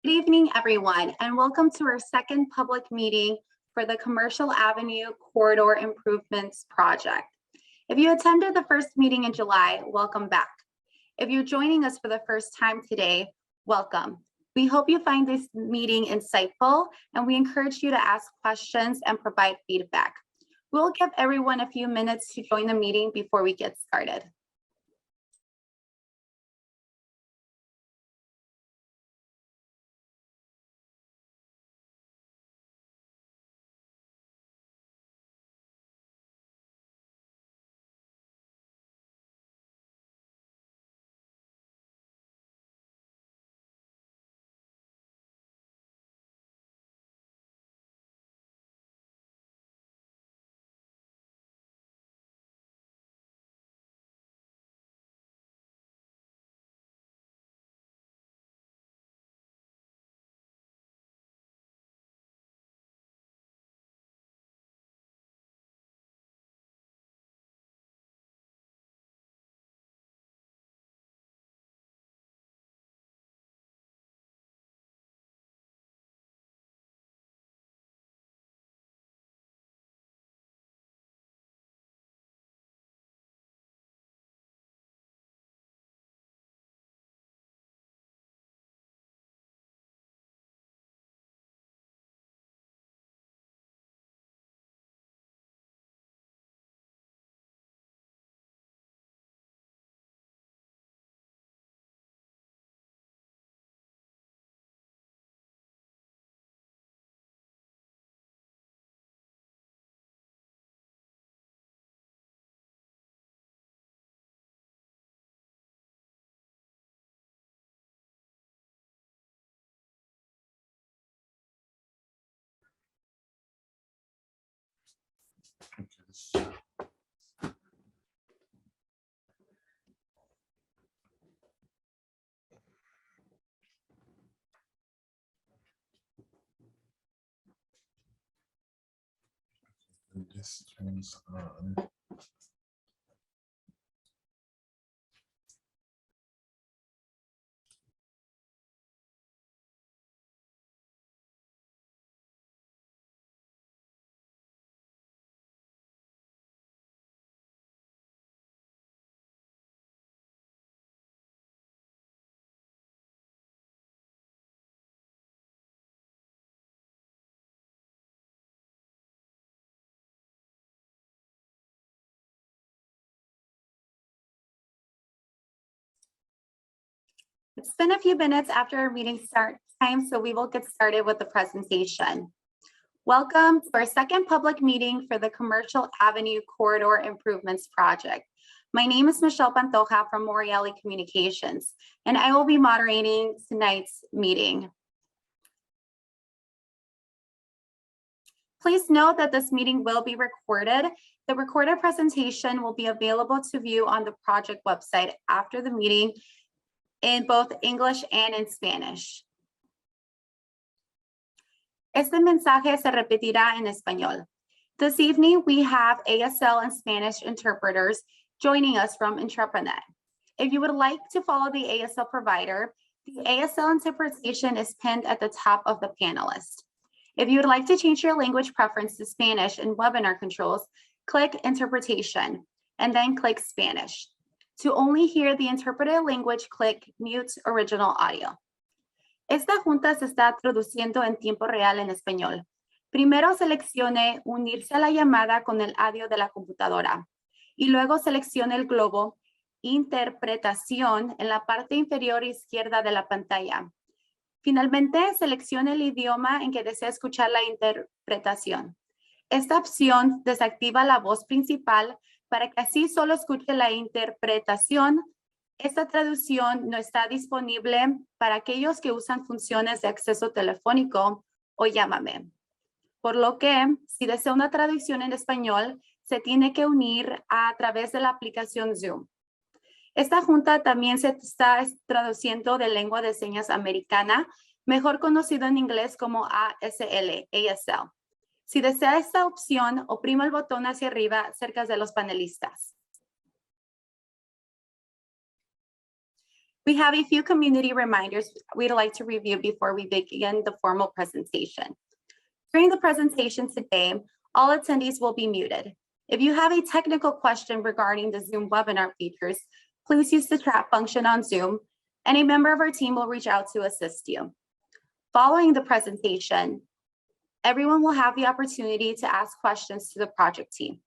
Good evening, everyone, and welcome to our second public meeting for the Commercial Avenue Corridor Improvements Project. If you attended the first meeting in July, welcome back. If you're joining us for the first time today, welcome. We hope you find this meeting insightful, and we encourage you to ask questions and provide feedback. We'll give everyone a few minutes to join the meeting before we get started. This turns on. It's been a few minutes after our meeting start time, so we will get started with the presentation. Welcome to our second public meeting for the Commercial Avenue Corridor Improvements Project. My name is Michelle Pantoja from Morreale Communications, and I will be moderating tonight's meeting. Please note that this meeting will be recorded. The recorded presentation will be available to view on the project website after the meeting in both English and in Spanish. Este mensaje se repetirá en español. This evening, we have ASL and Spanish interpreters joining us from Intraprenet. If you would like to follow the ASL provider, the ASL interpretation is pinned at the top of the panelist. If you would like to change your language preference to Spanish in webinar controls, click Interpretation and then click Spanish. To only hear the interpreted language, click Mute Original Audio. Esta junta se está traduciendo en tiempo real en español. Primero seleccione unirse a la llamada con el audio de la computadora y luego seleccione el globo Interpretación en la parte inferior izquierda de la pantalla. Finalmente, seleccione el idioma en que desea escuchar la interpretación. Esta opción desactiva la voz principal para que así solo escuche la interpretación. Esta traducción no está disponible para aquellos que usan funciones de acceso telefónico o llámame. Por lo que, si desea una traducción en español, se tiene que unir a través de la aplicación Zoom. Esta junta también se está traduciendo de lengua de señas americana, mejor conocido en inglés como ASL. Si desea esta opción, oprima el botón hacia arriba cerca de los panelistas. We have a few community reminders we'd like to review before we begin the formal presentation. During the presentation today, all attendees will be muted. If you have a technical question regarding the Zoom webinar features, please use the chat function on Zoom, and a member of our team will reach out to assist you. Following the presentation, everyone will have the opportunity to ask questions to the project team.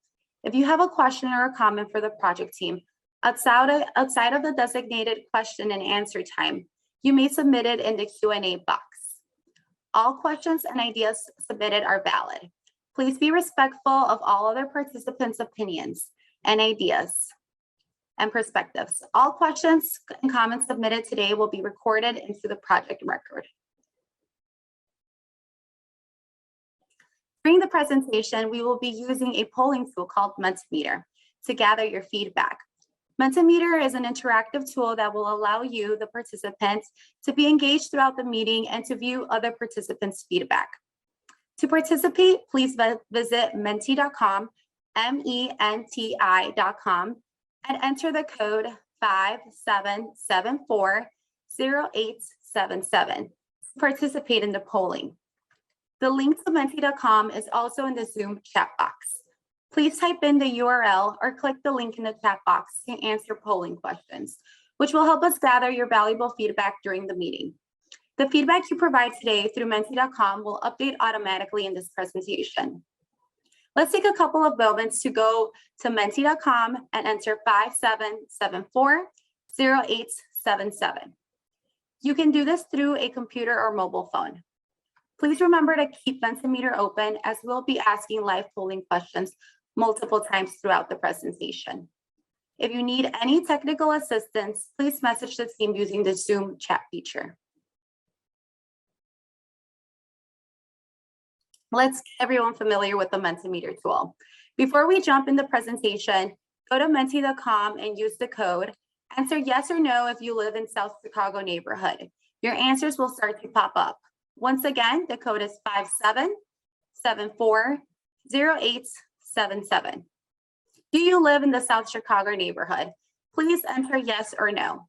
If you have a question or a comment for the project team, outside of the designated question and answer time, you may submit it in the Q&A box. All questions and ideas submitted are valid. Please be respectful of all other participants' opinions and ideas and perspectives. All questions and comments submitted today will be recorded into the project record. During the presentation, we will be using a polling tool called Mentimeter to gather your feedback. Mentimeter is an interactive tool that will allow you, the participants, to be engaged throughout the meeting and to view other participants' feedback. To participate, please visit menti.com, MENTI.com, and enter the code 57740877 to participate in the polling. The link to menti.com is also in the Zoom chat box. Please type in the URL or click the link in the chat box to answer polling questions, which will help us gather your valuable feedback during the meeting. The feedback you provide today through menti.com will update automatically in this presentation. Let's take a couple of moments to go to menti.com and enter 57740877. You can do this through a computer or mobile phone. Please remember to keep Mentimeter open, as we'll be asking live polling questions multiple times throughout the presentation. If you need any technical assistance, please message the team using the Zoom chat feature. Let's get everyone familiar with the Mentimeter tool. Before we jump in the presentation, go to menti.com and use the code. Answer yes or no if you live in South Chicago neighborhood. Your answers will start to pop up. Once again, the code is 57740877. Do you live in the South Chicago neighborhood? Please enter yes or no.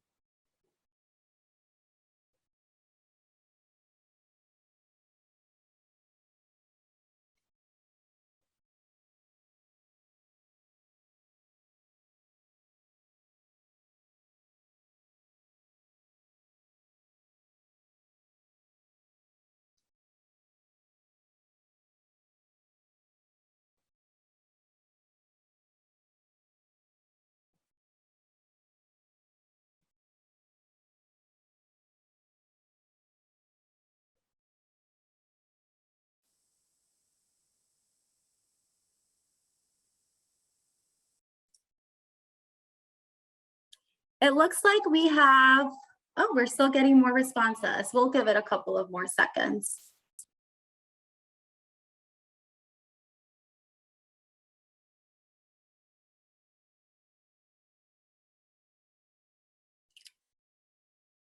It looks like we have, oh, we're still getting more responses. We'll give it a couple of more seconds.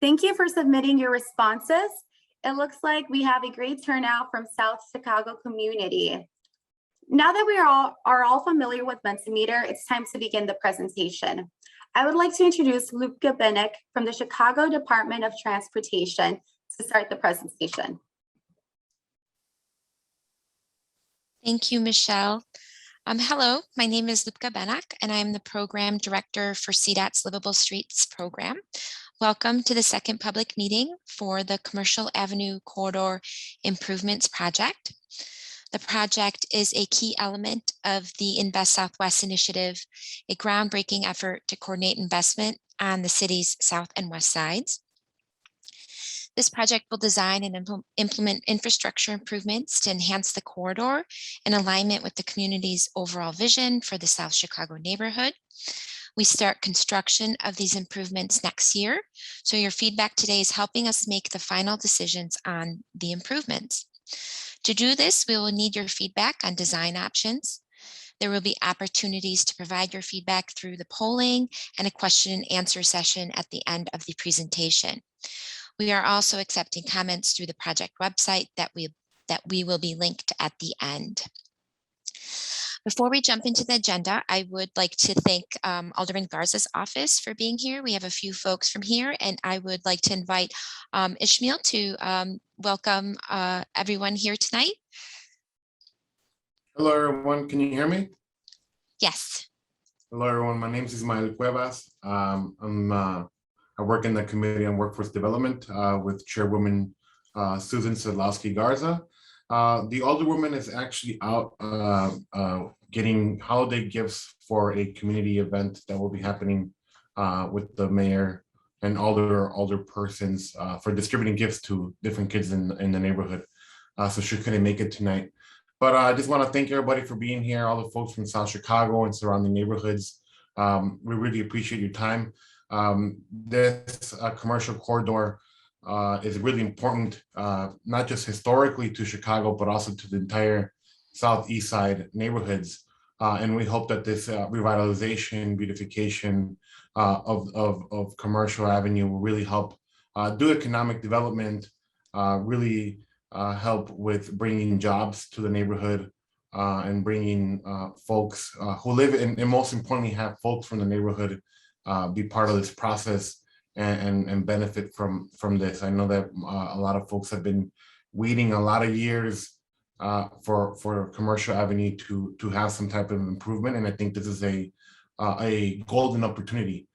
Thank you for submitting your responses. It looks like we have a great turnout from South Chicago community. Now that we are all familiar with Mentimeter, it's time to begin the presentation. I would like to introduce Lubka Benek from the Chicago Department of Transportation to start the presentation. Thank you, Michelle. Hello, my name is Lubka Benek, and I'm the Program Director for CDOT's Livable Streets program. Welcome to the second public meeting for the Commercial Avenue Corridor Improvements Project. The project is a key element of the Invest Southwest initiative, a groundbreaking effort to coordinate investment on the city's south and west sides. This project will design and implement infrastructure improvements to enhance the corridor in alignment with the community's overall vision for the South Chicago neighborhood. We start construction of these improvements next year, so your feedback today is helping us make the final decisions on the improvements. To do this, we will need your feedback on design options. There will be opportunities to provide your feedback through the polling and a question and answer session at the end of the presentation. We are also accepting comments through the project website that we will be linked at the end. Before we jump into the agenda, I would like to thank Alderman Garza's office for being here. We have a few folks from here, and I would like to invite Ishmael to welcome everyone here tonight. Hello, everyone. Can you hear me? Yes. Hello, everyone. My name is Ismael Cuevas. I work in the Committee on Workforce Development with Chairwoman Susan Sadlowski Garza. The Alderwoman is actually out getting holiday gifts for a community event that will be happening with the mayor and alder persons for distributing gifts to different kids in the neighborhood. So she couldn't make it tonight. But I just want to thank everybody for being here, all the folks from South Chicago and surrounding neighborhoods. We really appreciate your time. This commercial corridor is really important, not just historically to Chicago, but also to the entire southeast side neighborhoods. And we hope that this revitalization, beautification of Commercial Avenue will really help do economic development, really help with bringing jobs to the neighborhood and bringing folks who live in, and most importantly, have folks from the neighborhood be part of this process and benefit from this. I know that a lot of folks have been waiting a lot of years for Commercial Avenue to have some type of improvement, and I think this is a golden opportunity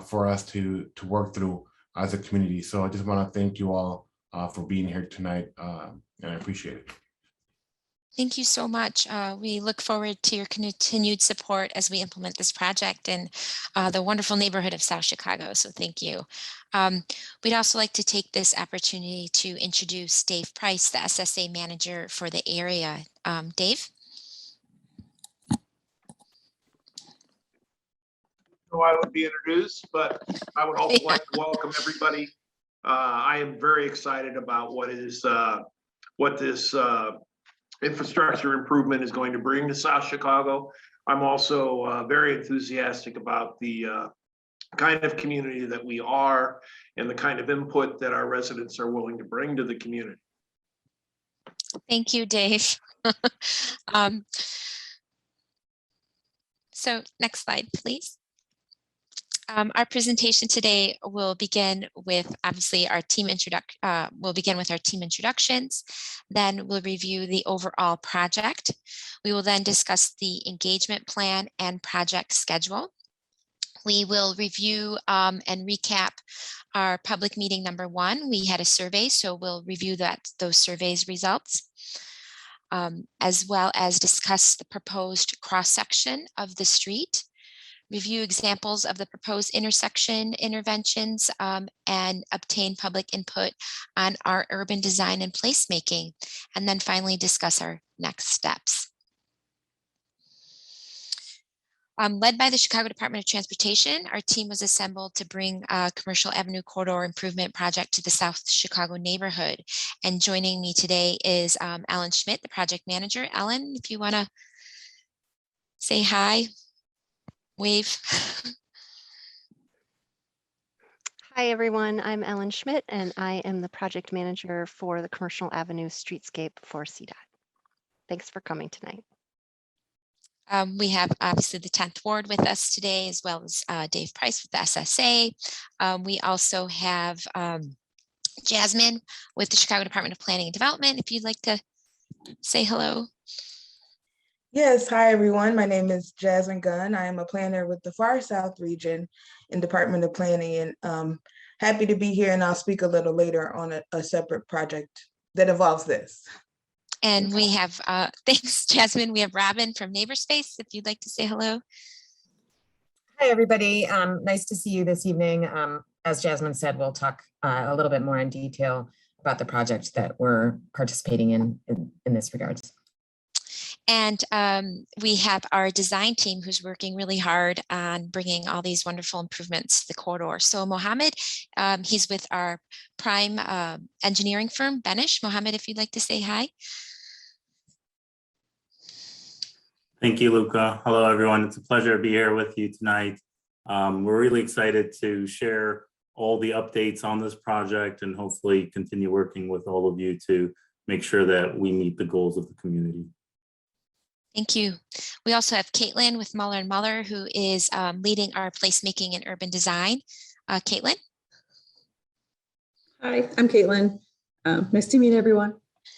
for us to work through as a community. So I just want to thank you all for being here tonight, and I appreciate it. Thank you so much. We look forward to your continued support as we implement this project in the wonderful neighborhood of South Chicago. So thank you. We'd also like to take this opportunity to introduce Dave Price, the SSA manager for the area. Dave? So I would be introduced, but I would also like to welcome everybody. I am very excited about what this infrastructure improvement is going to bring to South Chicago. I'm also very enthusiastic about the kind of community that we are and the kind of input that our residents are willing to bring to the community. Thank you, Dave. So next slide, please. Our presentation today will begin with obviously our team introductions. Then we'll review the overall project. We will then discuss the engagement plan and project schedule. We will review and recap our public meeting number 1. We had a survey, so we'll review those surveys results, as well as discuss the proposed cross-section of the street, review examples of the proposed intersection interventions, and obtain public input on our urban design and placemaking, and then finally discuss our next steps. Led by the Chicago Department of Transportation, our team was assembled to bring a Commercial Avenue Corridor Improvement Project to the South Chicago neighborhood. And joining me today is Ellen Schmidt, the project manager. Ellen, if you want to say hi, wave. Hi, everyone. I'm Ellen Schmidt, and I am the project manager for the Commercial Avenue Streetscape for CDOT. Thanks for coming tonight. We have obviously the 10th Ward with us today, as well as Dave Price with the SSA. We also have Jasmine with the Chicago Department of Planning and Development. If you'd like to say hello. Yes, hi everyone. My name is Jasmine Gunn. I am a planner with the Far South region in Department of Planning, and happy to be here, and I'll speak a little later on a separate project that involves this. And we have, thanks Jasmine, we have Robin from Neighborspace, if you'd like to say hello. Hi everybody, nice to see you this evening. As Jasmine said, we'll talk a little bit more in detail about the project that we're participating in this regards. And we have our design team who's working really hard on bringing all these wonderful improvements to the corridor. So Mohammed, he's with our prime engineering firm, Benish. Mohammed, if you'd like to say hi. Thank you, Luca. Hello, everyone. It's a pleasure to be here with you tonight. We're really excited to share all the updates on this project and hopefully continue working with all of you to make sure that we meet the goals of the community. Thank you. We also have Caitlin with Muller and Muller, who is leading our placemaking and urban design. Caitlin? Hi, I'm Caitlin. Nice to meet everyone.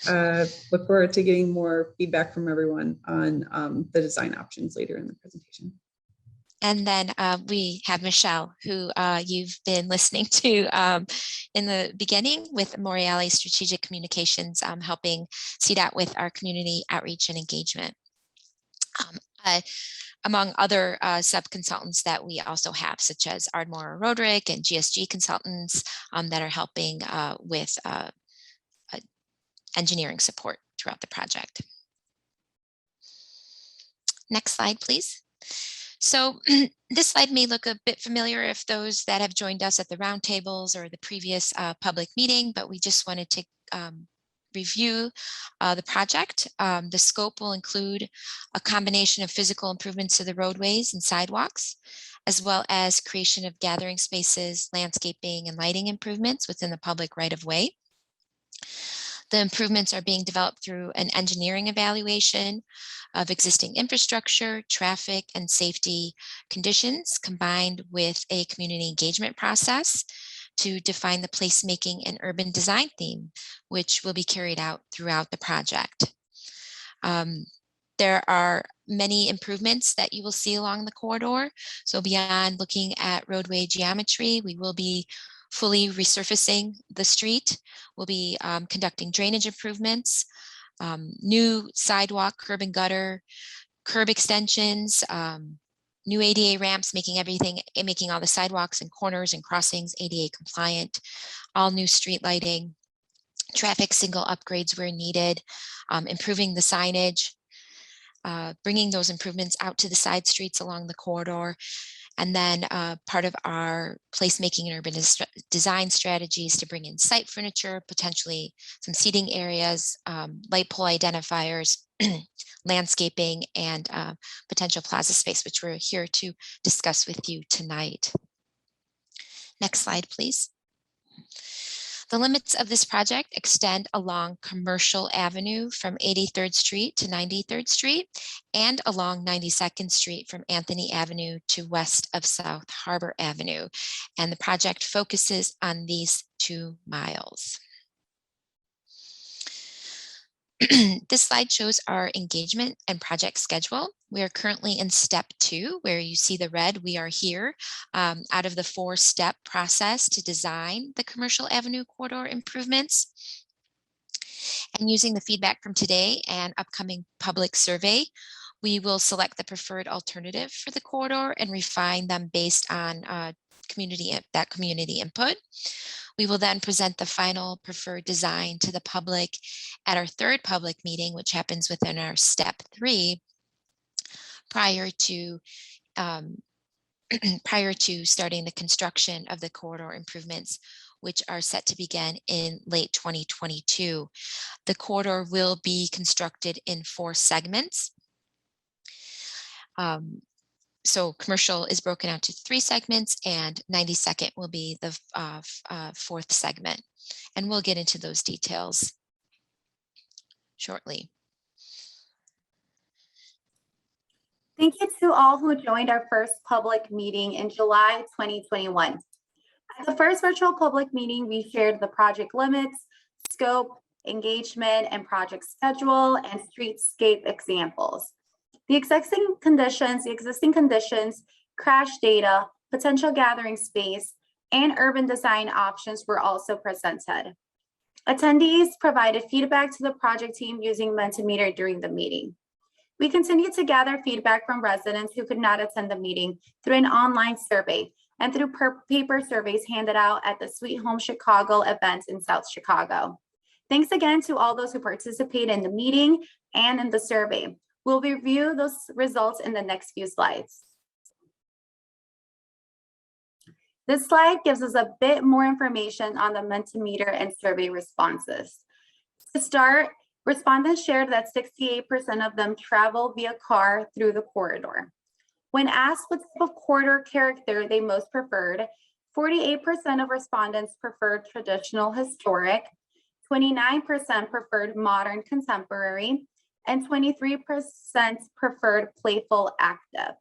Look forward to getting more feedback from everyone on the design options later in the presentation. And then we have Michelle, who you've been listening to in the beginning with Moriali Strategic Communications, helping CDOT with our community outreach and engagement. Among other sub-consultants that we also have, such as Ardmore Roderick and GSG consultants that are helping with engineering support throughout the project. Next slide, please. So this slide may look a bit familiar if those that have joined us at the roundtables or the previous public meeting, but we just wanted to review the project. The scope will include a combination of physical improvements to the roadways and sidewalks, as well as creation of gathering spaces, landscaping, and lighting improvements within the public right-of-way. The improvements are being developed through an engineering evaluation of existing infrastructure, traffic, and safety conditions, combined with a community engagement process to define the placemaking and urban design theme, which will be carried out throughout the project. There are many improvements that you will see along the corridor. So beyond looking at roadway geometry, we will be fully resurfacing the street. We'll be conducting drainage improvements, new sidewalk, curb and gutter, curb extensions, new ADA ramps, making all the sidewalks and corners and crossings ADA compliant, all new street lighting, traffic signal upgrades where needed, improving the signage, bringing those improvements out to the side streets along the corridor. And then part of our placemaking and urban design strategies to bring in site furniture, potentially some seating areas, light pole identifiers, landscaping, and potential plaza space, which we're here to discuss with you tonight. Next slide, please. The limits of this project extend along Commercial Avenue from 83rd Street to 93rd Street and along 92nd Street from Anthony Avenue to west of South Harbor Avenue. And the project focuses on these 2 miles. This slide shows our engagement and project schedule. We are currently in step 2, where you see the red. We are here out of the 4-step process to design the Commercial Avenue corridor improvements. And using the feedback from today and upcoming public survey, we will select the preferred alternative for the corridor and refine them based on community input. We will then present the final preferred design to the public at our 3rd public meeting, which happens within our step 3, prior to starting the construction of the corridor improvements, which are set to begin in late 2022. The corridor will be constructed in 4 segments. So commercial is broken out to 3 segments, and 92nd will be the 4th segment. And we'll get into those details shortly. Thank you to all who joined our first public meeting in July 2021. At the first virtual public meeting, we shared the project limits, scope, engagement, and project schedule, and streetscape examples. The existing conditions, crash data, potential gathering space, and urban design options were also presented. Attendees provided feedback to the project team using Mentimeter during the meeting. We continue to gather feedback from residents who could not attend the meeting through an online survey and through paper surveys handed out at the Sweet Home Chicago event in South Chicago. Thanks again to all those who participated in the meeting and in the survey. We'll review those results in the next few slides. This slide gives us a bit more information on the Mentimeter and survey responses. To start, respondents shared that 68% of them travel via car through the corridor. When asked what type of corridor character they most preferred, 48% of respondents preferred traditional historic, 29% preferred modern contemporary, and 23% preferred playful active.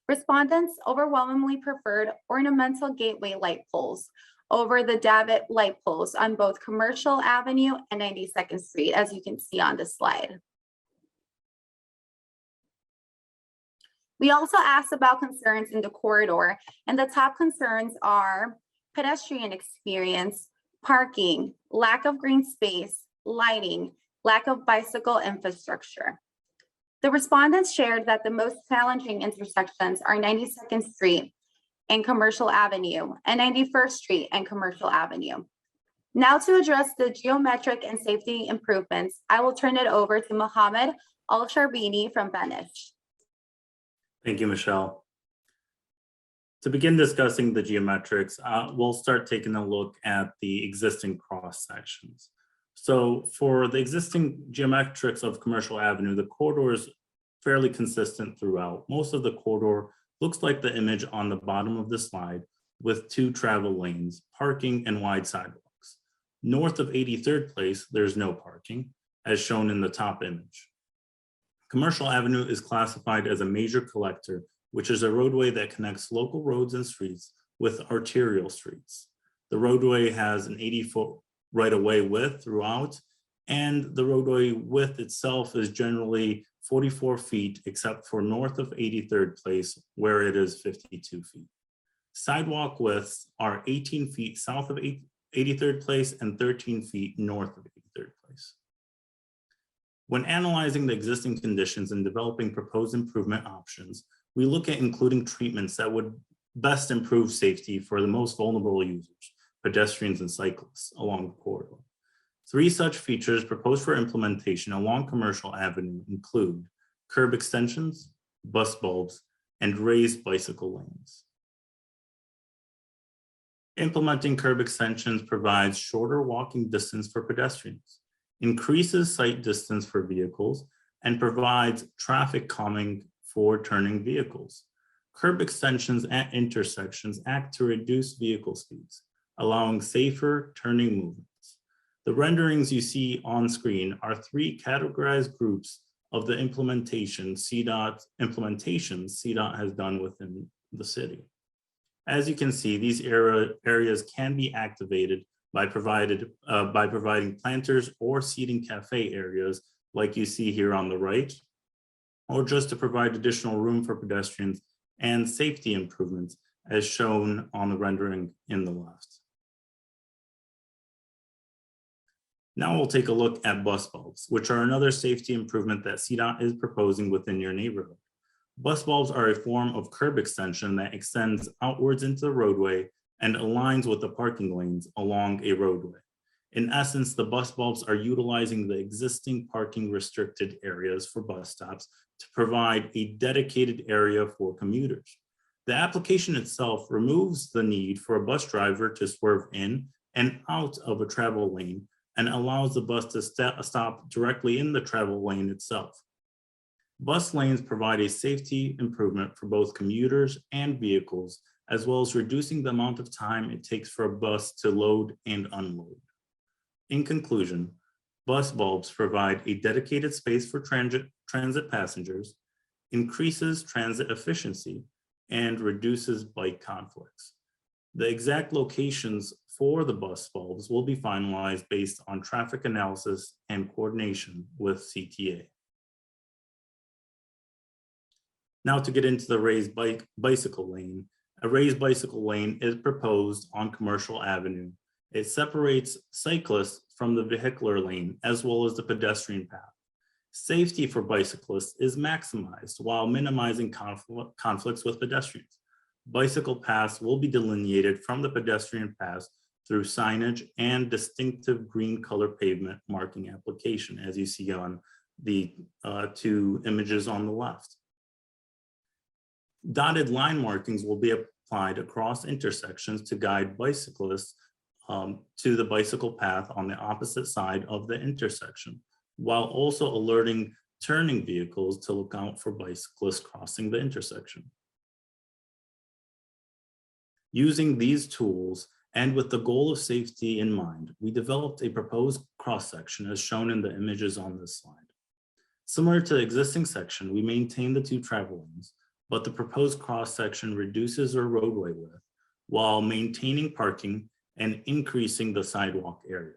Respondents overwhelmingly preferred ornamental gateway light poles over the davit light poles on both Commercial Avenue and 92nd Street, as you can see on the slide. We also asked about concerns in the corridor, and the top concerns are pedestrian experience, parking, lack of green space, lighting, lack of bicycle infrastructure. The respondents shared that the most challenging intersections are 92nd Street and Commercial Avenue and 91st Street and Commercial Avenue. Now to address the geometric and safety improvements, I will turn it over to Mohammed Al-Sharbini from Benish. Thank you, Michelle. To begin discussing the geometrics, we'll start taking a look at the existing cross sections. So for the existing geometrics of Commercial Avenue, the corridor is fairly consistent throughout. Most of the corridor looks like the image on the bottom of the slide, with 2 travel lanes, parking, and wide sidewalks. North of 83rd Place, there's no parking, as shown in the top image. Commercial Avenue is classified as a major collector, which is a roadway that connects local roads and streets with arterial streets. The roadway has an 80-foot right-of-way width throughout, and the roadway width itself is generally 44 feet, except for north of 83rd Place, where it is 52 feet. Sidewalk widths are 18 feet south of 83rd Place and 13 feet north of 83rd Place. When analyzing the existing conditions and developing proposed improvement options, we look at including treatments that would best improve safety for the most vulnerable users, pedestrians and cyclists along the corridor. 3 such features proposed for implementation along Commercial Avenue include curb extensions, bus bulbs, and raised bicycle lanes. Implementing curb extensions provides shorter walking distance for pedestrians, increases sight distance for vehicles, and provides traffic calming for turning vehicles. Curb extensions at intersections act to reduce vehicle speeds, allowing safer turning movements. The renderings you see on screen are 3 categorized groups of the implementations CDOT has done within the city. As you can see, these areas can be activated by providing planters or seating cafe areas like you see here on the right, or just to provide additional room for pedestrians and safety improvements as shown on the rendering in the left. Now we'll take a look at bus bulbs, which are another safety improvement that CDOT is proposing within your neighborhood. Bus bulbs are a form of curb extension that extends outwards into the roadway and aligns with the parking lanes along a roadway. In essence, the bus bulbs are utilizing the existing parking restricted areas for bus stops to provide a dedicated area for commuters. The application itself removes the need for a bus driver to swerve in and out of a travel lane and allows the bus to stop directly in the travel lane itself. Bus lanes provide a safety improvement for both commuters and vehicles, as well as reducing the amount of time it takes for a bus to load and unload. In conclusion, bus bulbs provide a dedicated space for transit passengers, increases transit efficiency, and reduces bike conflicts. The exact locations for the bus bulbs will be finalized based on traffic analysis and coordination with CTA. Now to get into the raised bicycle lane. A raised bicycle lane is proposed on Commercial Avenue. It separates cyclists from the vehicular lane as well as the pedestrian path. Safety for bicyclists is maximized while minimizing conflicts with pedestrians. Bicycle paths will be delineated from the pedestrian paths through signage and distinctive green color pavement marking application, as you see on the 2 images on the left. Dotted line markings will be applied across intersections to guide bicyclists to the bicycle path on the opposite side of the intersection, while also alerting turning vehicles to look out for bicyclists crossing the intersection. Using these tools and with the goal of safety in mind, we developed a proposed cross-section as shown in the images on this slide. Similar to the existing section, we maintain the 2 travel lanes, but the proposed cross-section reduces our roadway width while maintaining parking and increasing the sidewalk area.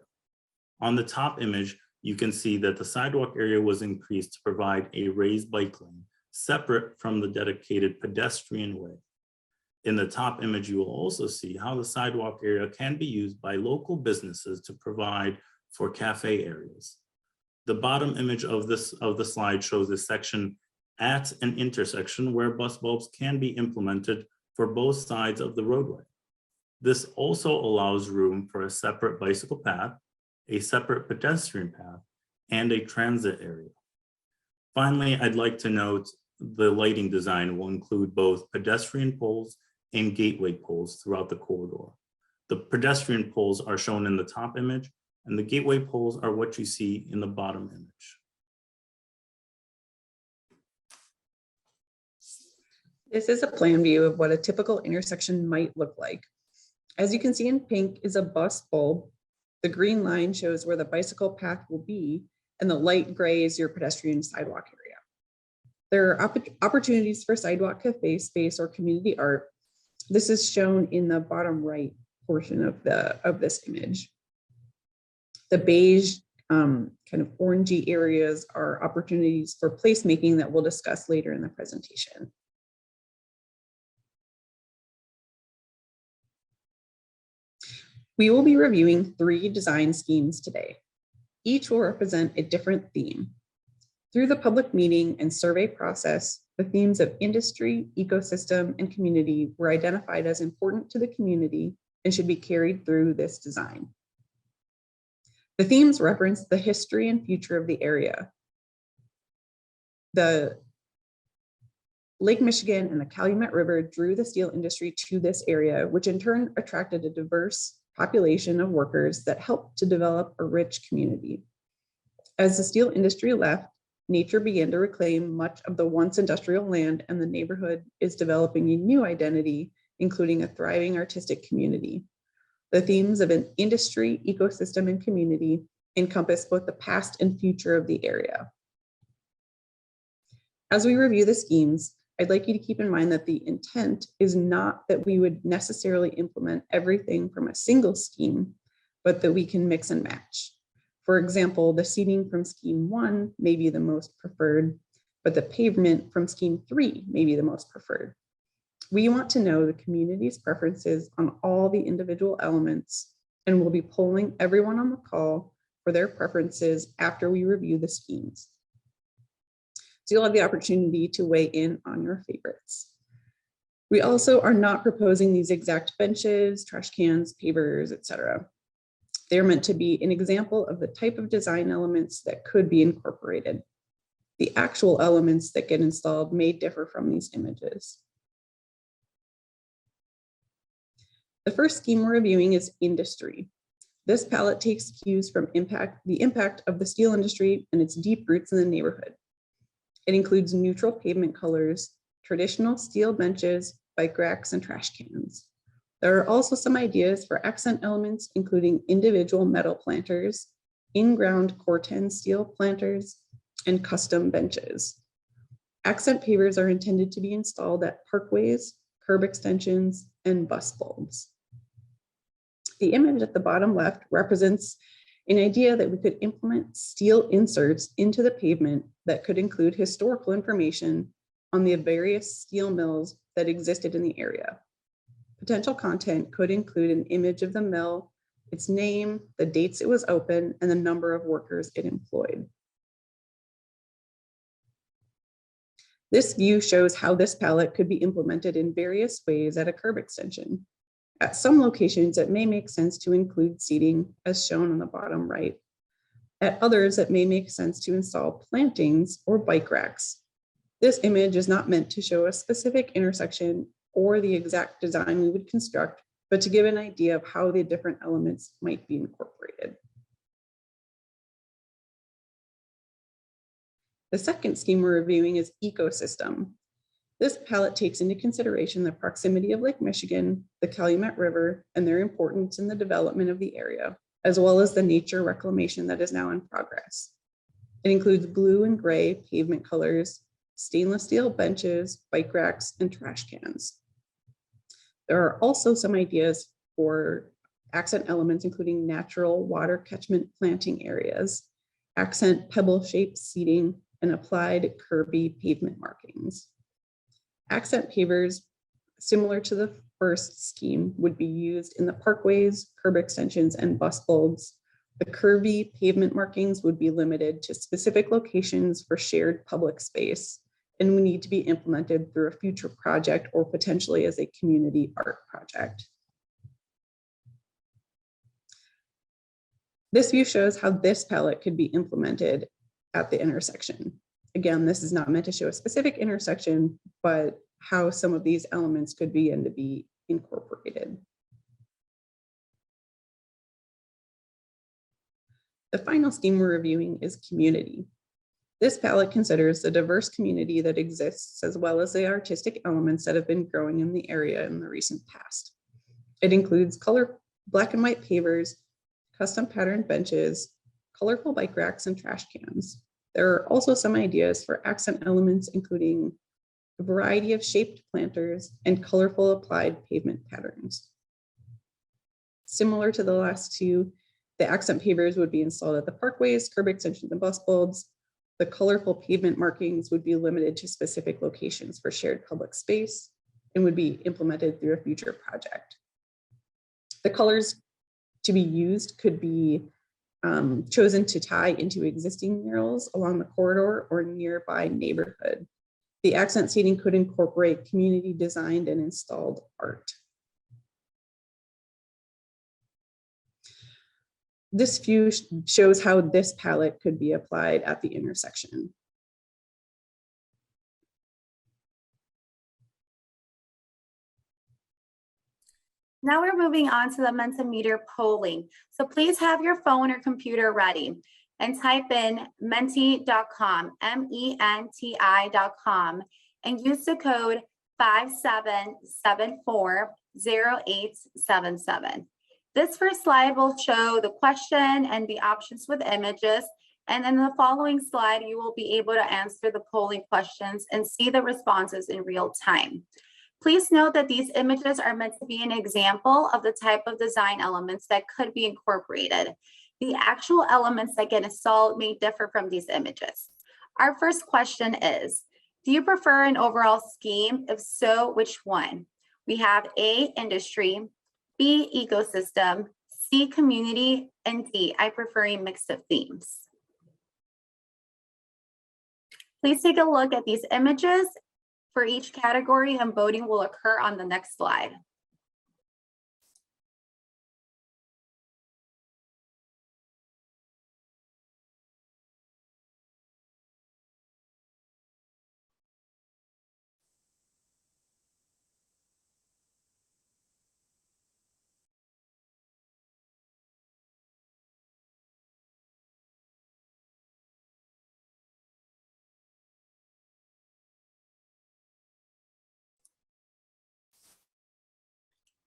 On the top image, you can see that the sidewalk area was increased to provide a raised bike lane separate from the dedicated pedestrian way. In the top image, you will also see how the sidewalk area can be used by local businesses to provide for cafe areas. The bottom image of the slide shows a section at an intersection where bus bulbs can be implemented for both sides of the roadway. This also allows room for a separate bicycle path, a separate pedestrian path, and a transit area. Finally, I'd like to note the lighting design will include both pedestrian poles and gateway poles throughout the corridor. The pedestrian poles are shown in the top image, and the gateway poles are what you see in the bottom image. This is a plan view of what a typical intersection might look like. As you can see in pink is a bus bulb. The green line shows where the bicycle path will be, and the light gray is your pedestrian sidewalk area. There are opportunities for sidewalk cafe space or community art. This is shown in the bottom right portion of this image. The beige kind of orangey areas are opportunities for placemaking that we'll discuss later in the presentation. We will be reviewing 3 design schemes today. Each will represent a different theme. Through the public meeting and survey process, the themes of industry, ecosystem, and community were identified as important to the community and should be carried through this design. The themes reference the history and future of the area. The Lake Michigan and the Calumet River drew the steel industry to this area, which in turn attracted a diverse population of workers that helped to develop a rich community. As the steel industry left, nature began to reclaim much of the once industrial land, and the neighborhood is developing a new identity, including a thriving artistic community. The themes of an industry, ecosystem, and community encompass both the past and future of the area. As we review the schemes, I'd like you to keep in mind that the intent is not that we would necessarily implement everything from a single scheme, but that we can mix and match. For example, the seating from scheme 1 may be the most preferred, but the pavement from scheme 3 may be the most preferred. We want to know the community's preferences on all the individual elements, and we'll be polling everyone on the call for their preferences after we review the schemes. So you'll have the opportunity to weigh in on your favorites. We also are not proposing these exact benches, trash cans, pavers, etc. They're meant to be an example of the type of design elements that could be incorporated. The actual elements that get installed may differ from these images. The first scheme we're reviewing is industry. This palette takes cues from the impact of the steel industry and its deep roots in the neighborhood. It includes neutral pavement colors, traditional steel benches, bike racks, and trash cans. There are also some ideas for accent elements, including individual metal planters, in-ground Corten steel planters, and custom benches. Accent pavers are intended to be installed at parkways, curb extensions, and bus bulbs. The image at the bottom left represents an idea that we could implement steel inserts into the pavement that could include historical information on the various steel mills that existed in the area. Potential content could include an image of the mill, its name, the dates it was open, and the number of workers it employed. This view shows how this palette could be implemented in various ways at a curb extension. At some locations, it may make sense to include seating, as shown on the bottom right. At others, it may make sense to install plantings or bike racks. This image is not meant to show a specific intersection or the exact design we would construct, but to give an idea of how the different elements might be incorporated. The second scheme we're reviewing is ecosystem. This palette takes into consideration the proximity of Lake Michigan, the Calumet River, and their importance in the development of the area, as well as the nature reclamation that is now in progress. It includes blue and gray pavement colors, stainless steel benches, bike racks, and trash cans. There are also some ideas for accent elements, including natural water catchment planting areas, accent pebble-shaped seating, and applied curvy pavement markings. Accent pavers, similar to the first scheme, would be used in the parkways, curb extensions, and bus bulbs. The curvy pavement markings would be limited to specific locations for shared public space and would need to be implemented through a future project or potentially as a community art project. This view shows how this palette could be implemented at the intersection. Again, this is not meant to show a specific intersection, but how some of these elements could begin to be incorporated. The final scheme we're reviewing is community. This palette considers the diverse community that exists, as well as the artistic elements that have been growing in the area in the recent past. It includes black and white pavers, custom patterned benches, colorful bike racks, and trash cans. There are also some ideas for accent elements, including a variety of shaped planters and colorful applied pavement patterns. Similar to the last two, the accent pavers would be installed at the parkways, curb extensions, and bus bulbs. The colorful pavement markings would be limited to specific locations for shared public space and would be implemented through a future project. The colors to be used could be chosen to tie into existing murals along the corridor or nearby neighborhood. The accent seating could incorporate community designed and installed art. This view shows how this palette could be applied at the intersection. Now we're moving on to the Mensa meter polling. So please have your phone or computer ready and type in menti.com, MENTI.com, and use the code 57740877. This first slide will show the question and the options with images. And in the following slide, you will be able to answer the polling questions and see the responses in real time. Please note that these images are meant to be an example of the type of design elements that could be incorporated. The actual elements that get installed may differ from these images. Our first question is, do you prefer an overall scheme? If so, which one? We have A, industry, B, ecosystem, C, community, and D, I prefer a mix of themes. Please take a look at these images for each category, and voting will occur on the next slide.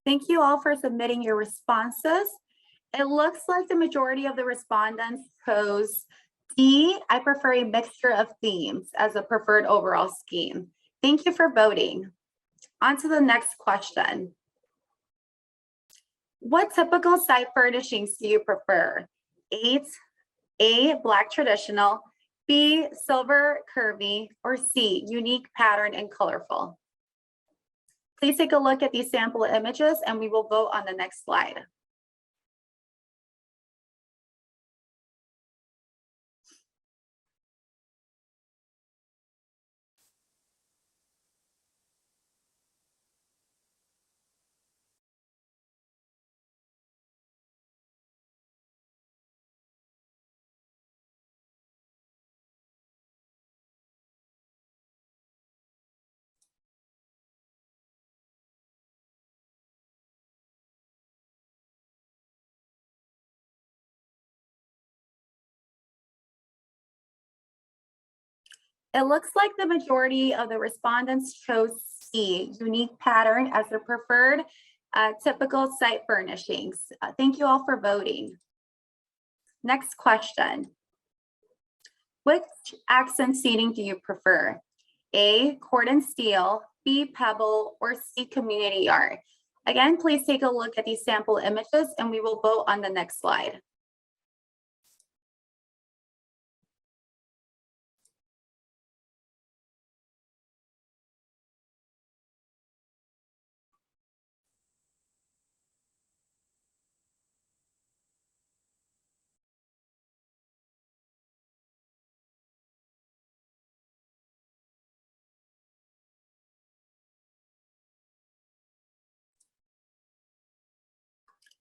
Thank you all for submitting your responses. It looks like the majority of the respondents chose D, I prefer a mixture of themes as a preferred overall scheme. Thank you for voting. On to the next question. What typical site furnishings do you prefer? A, black traditional, B, silver curvy, or C, unique pattern and colorful? Please take a look at these sample images and we will vote on the next slide. It looks like the majority of the respondents chose C, unique pattern, as their preferred typical site furnishings. Thank you all for voting. Next question. Which accent seating do you prefer? A, cordon steel, B, pebble, or C, community yard? Again, please take a look at these sample images and we will vote on the next slide.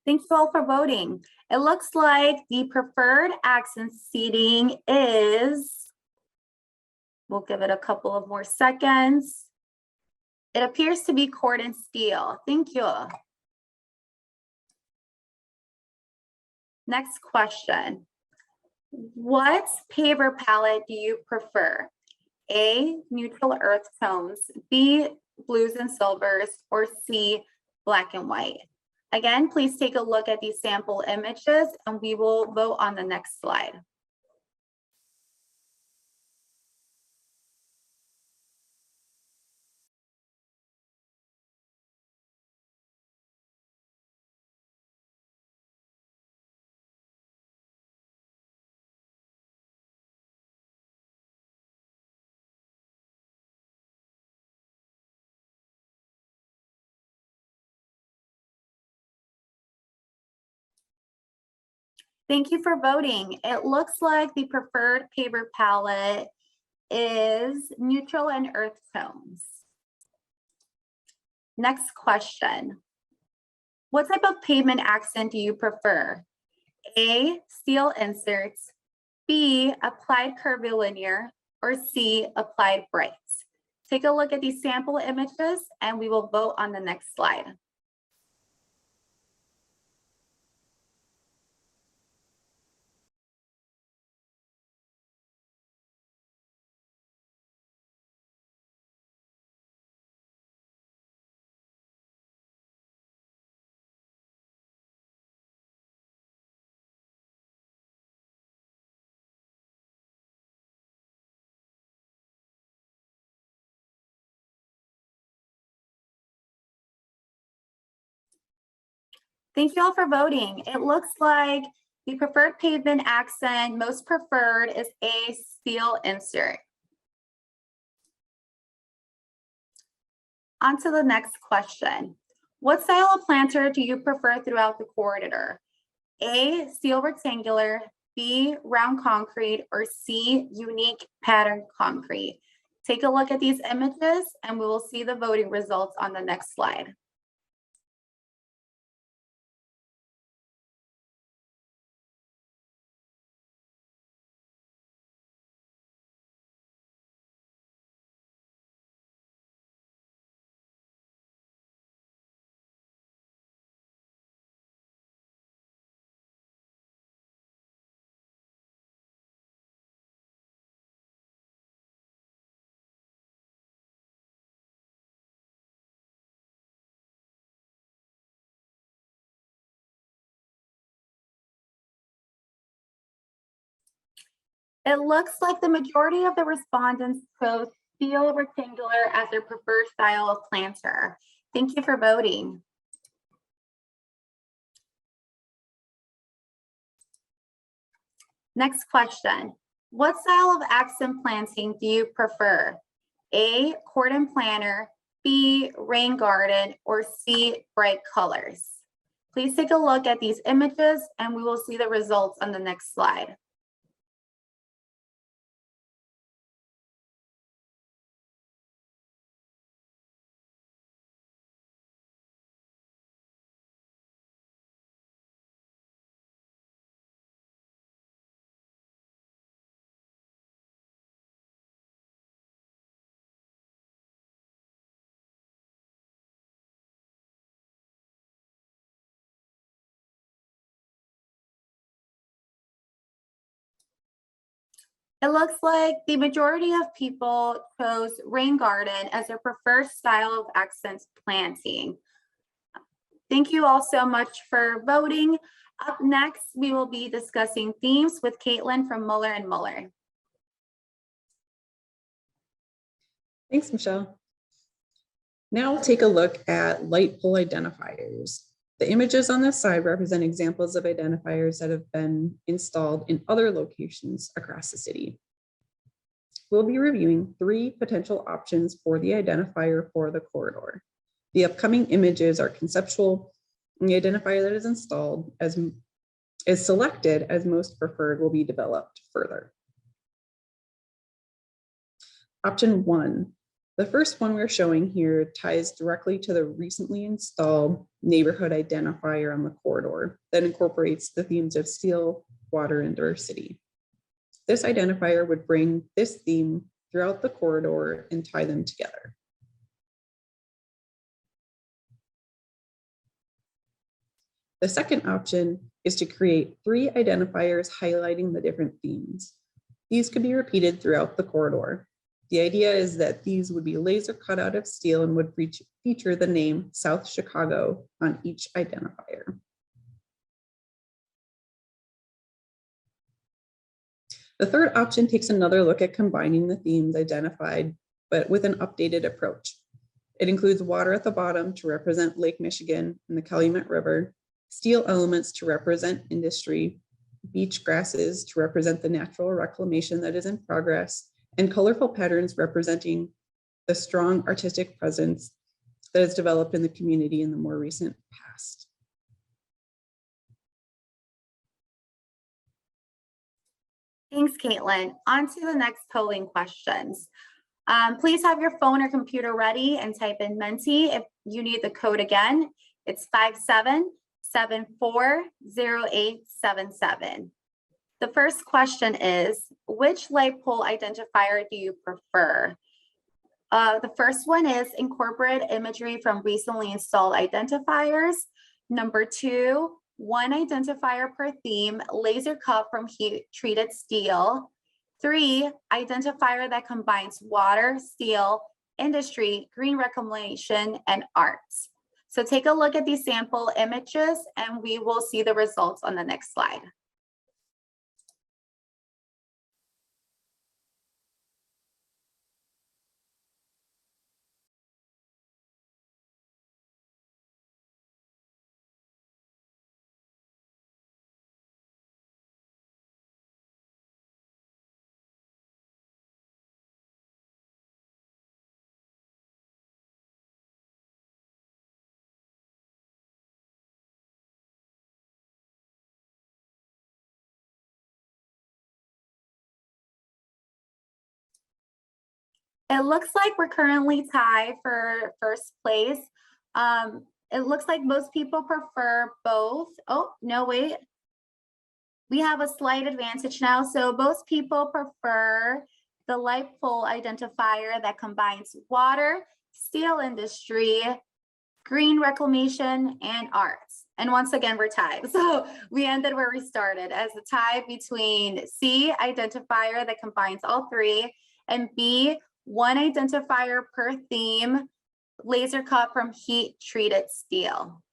Thank you all for voting. It looks like the preferred accent seating is, we'll give it a couple of more seconds. It appears to be cordon steel. Thank you. Next question. What paver palette do you prefer? A, neutral earth tones, B, blues and silvers, or C, black and white? Again, please take a look at these sample images and we will vote on the next slide. Thank you for voting. It looks like the preferred paver palette is neutral and earth tones. Next question. What type of pavement accent do you prefer? A, steel inserts, B, applied curvilinear, or C, applied brights? Take a look at these sample images and we will vote on the next slide. Thank you all for voting. It looks like the preferred pavement accent most preferred is a steel insert. On to the next question. What style of planter do you prefer throughout the corridor? A, steel rectangular, B, round concrete, or C, unique pattern concrete? Take a look at these images and we will see the voting results on the next slide. It looks like the majority of the respondents chose steel rectangular as their preferred style of planter. Thank you for voting. Next question. What style of accent planting do you prefer? A, cordon planter, B, rain garden, or C, bright colors? Please take a look at these images and we will see the results on the next slide. It looks like the majority of people chose rain garden as their preferred style of accent planting. Thank you all so much for voting. Up next, we will be discussing themes with Caitlin from Muller & Muller. Thanks, Michelle. Now we'll take a look at light pole identifiers. The images on this side represent examples of identifiers that have been installed in other locations across the city. We'll be reviewing 3 potential options for the identifier for the corridor. The upcoming images are conceptual, and the identifier that is installed is selected as most preferred will be developed further. Option 1. The first one we're showing here ties directly to the recently installed neighborhood identifier on the corridor that incorporates the themes of steel, water, and diversity. This identifier would bring this theme throughout the corridor and tie them together. The second option is to create 3 identifiers highlighting the different themes. These could be repeated throughout the corridor. The idea is that these would be laser cut out of steel and would feature the name South Chicago on each identifier. The third option takes another look at combining the themes identified, but with an updated approach. It includes water at the bottom to represent Lake Michigan and the Calumet River, steel elements to represent industry, beach grasses to represent the natural reclamation that is in progress, and colorful patterns representing the strong artistic presence that has developed in the community in the more recent past. Thanks, Caitlin. On to the next polling questions. Please have your phone or computer ready and type in Menti. If you need the code again, it's 57740877. The first question is, which light pole identifier do you prefer? The first one is incorporate imagery from recently installed identifiers. Number 2, 1 identifier per theme, laser cut from heat treated steel. 3, identifier that combines water, steel, industry, green reclamation, and arts. So take a look at these sample images and we will see the results on the next slide. It looks like we're currently tied for first place. It looks like most people prefer both. Oh, no, wait. We have a slight advantage now. So most people prefer the light pole identifier that combines water, steel industry, green reclamation, and arts. And once again, we're tied. So we ended where we started as a tie between C, identifier that combines all 3, and B, 1 identifier per theme, laser cut from heat treated steel.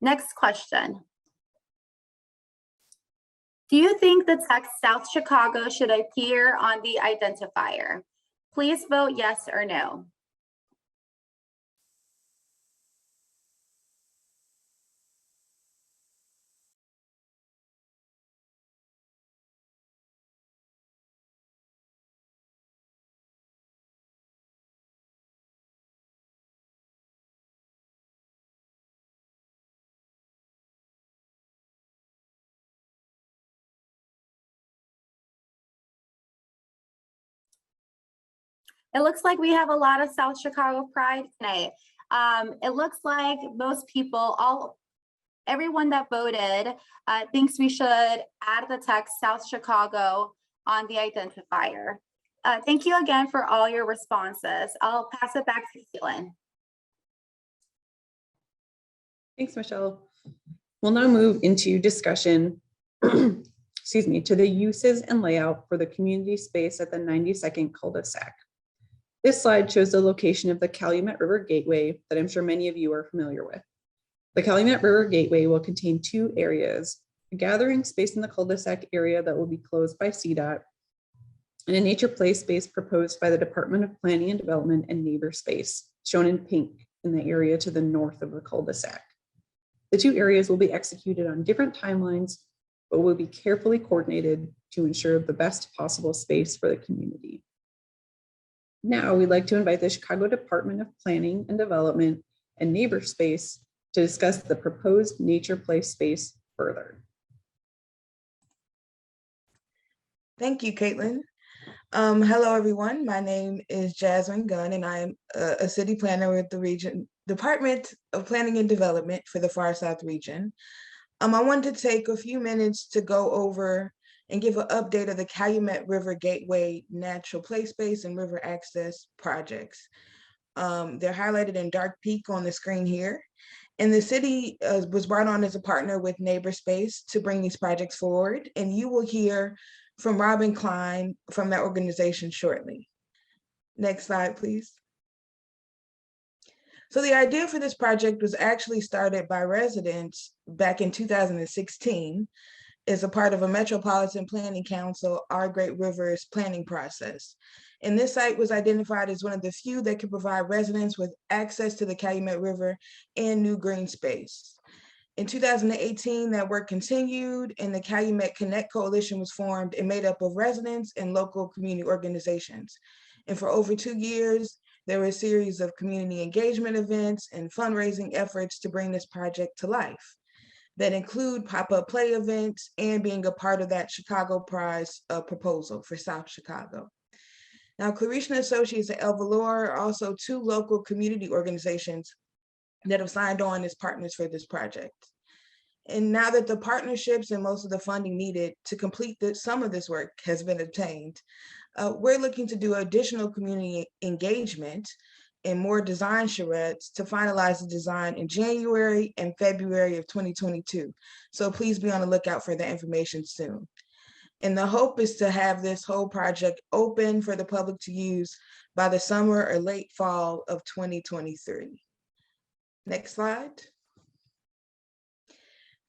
Next question. Do you think the text South Chicago should appear on the identifier? Please vote yes or no. It looks like we have a lot of South Chicago pride tonight. It looks like most people, everyone that voted thinks we should add the text South Chicago on the identifier. Thank you again for all your responses. I'll pass it back to Caitlin. Thanks, Michelle. We'll now move into discussion, excuse me, to the uses and layout for the community space at the 92nd cul-de-sac. This slide shows the location of the Calumet River Gateway that I'm sure many of you are familiar with. The Calumet River Gateway will contain 2 areas, a gathering space in the cul-de-sac area that will be closed by CDOT, and a nature play space proposed by the Department of Planning and Development and Neighbor Space, shown in pink in the area to the north of the cul-de-sac. The two areas will be executed on different timelines, but will be carefully coordinated to ensure the best possible space for the community. Now we'd like to invite the Chicago Department of Planning and Development and Neighbor Space to discuss the proposed nature play space further. Thank you, Caitlin. Hello, everyone. My name is Jasmine Gunn, and I am a city planner with the Department of Planning and Development for the Far South region. I wanted to take a few minutes to go over and give an update of the Calumet River Gateway Natural Play Space and River Access projects. They're highlighted in dark pink on the screen here. And the city was brought on as a partner with Neighbor Space to bring these projects forward. And you will hear from Robin Klein from that organization shortly. Next slide, please. So the idea for this project was actually started by residents back in 2016 as a part of a Metropolitan Planning Council, Our Great Rivers planning process. And this site was identified as one of the few that could provide residents with access to the Calumet River and new green space. In 2018, that work continued and the Calumet Connect Coalition was formed and made up of residents and local community organizations. And for over 2 years, there were a series of community engagement events and fundraising efforts to bring this project to life that include pop-up play events and being a part of that Chicago Prize proposal for South Chicago. Now, Clarice and Associates and El Valor are also 2 local community organizations that have signed on as partners for this project. And now that the partnerships and most of the funding needed to complete some of this work has been obtained, we're looking to do additional community engagement and more design charrettes to finalize the design in January and February of 2022. So please be on the lookout for the information soon. And the hope is to have this whole project open for the public to use by the summer or late fall of 2023. Next slide.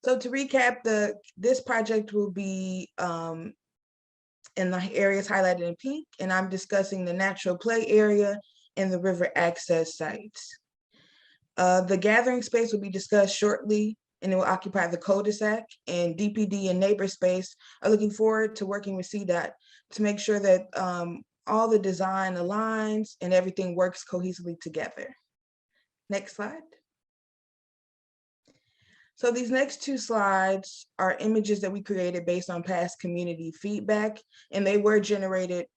So to recap, this project will be in the areas highlighted in pink, and I'm discussing the natural play area and the river access sites. The gathering space will be discussed shortly, and it will occupy the cul-de-sac, and DPD and Neighbor Space are looking forward to working with CDOT to make sure that all the design aligns and everything works cohesively together. Next slide. So these next 2 slides are images that we created based on past community feedback, and they were generated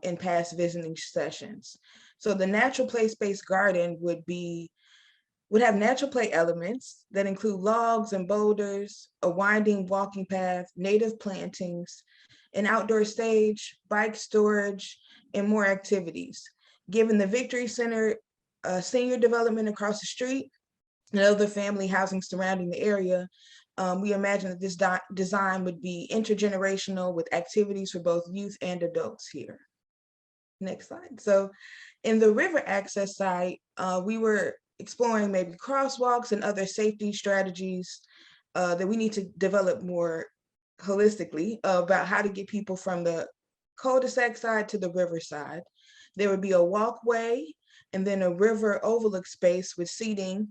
in past visiting sessions. So the natural play space garden would have natural play elements that include logs and boulders, a winding walking path, native plantings, an outdoor stage, bike storage, and more activities. Given the Victory Center senior development across the street, and other family housing surrounding the area, we imagine that this design would be intergenerational with activities for both youth and adults here. Next slide. So in the river access site, we were exploring maybe crosswalks and other safety strategies that we need to develop more holistically about how to get people from the cul-de-sac side to the river side. There would be a walkway and then a river overlook space with seating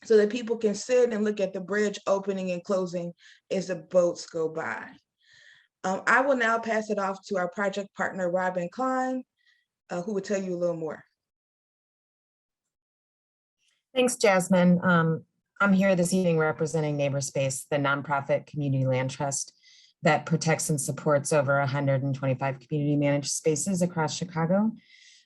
so that people can sit and look at the bridge opening and closing as the boats go by. I will now pass it off to our project partner, Robin Klein, who will tell you a little more. Thanks, Jasmine. I'm here this evening representing Neighbor Space, the nonprofit community land trust that protects and supports over 125 community managed spaces across Chicago.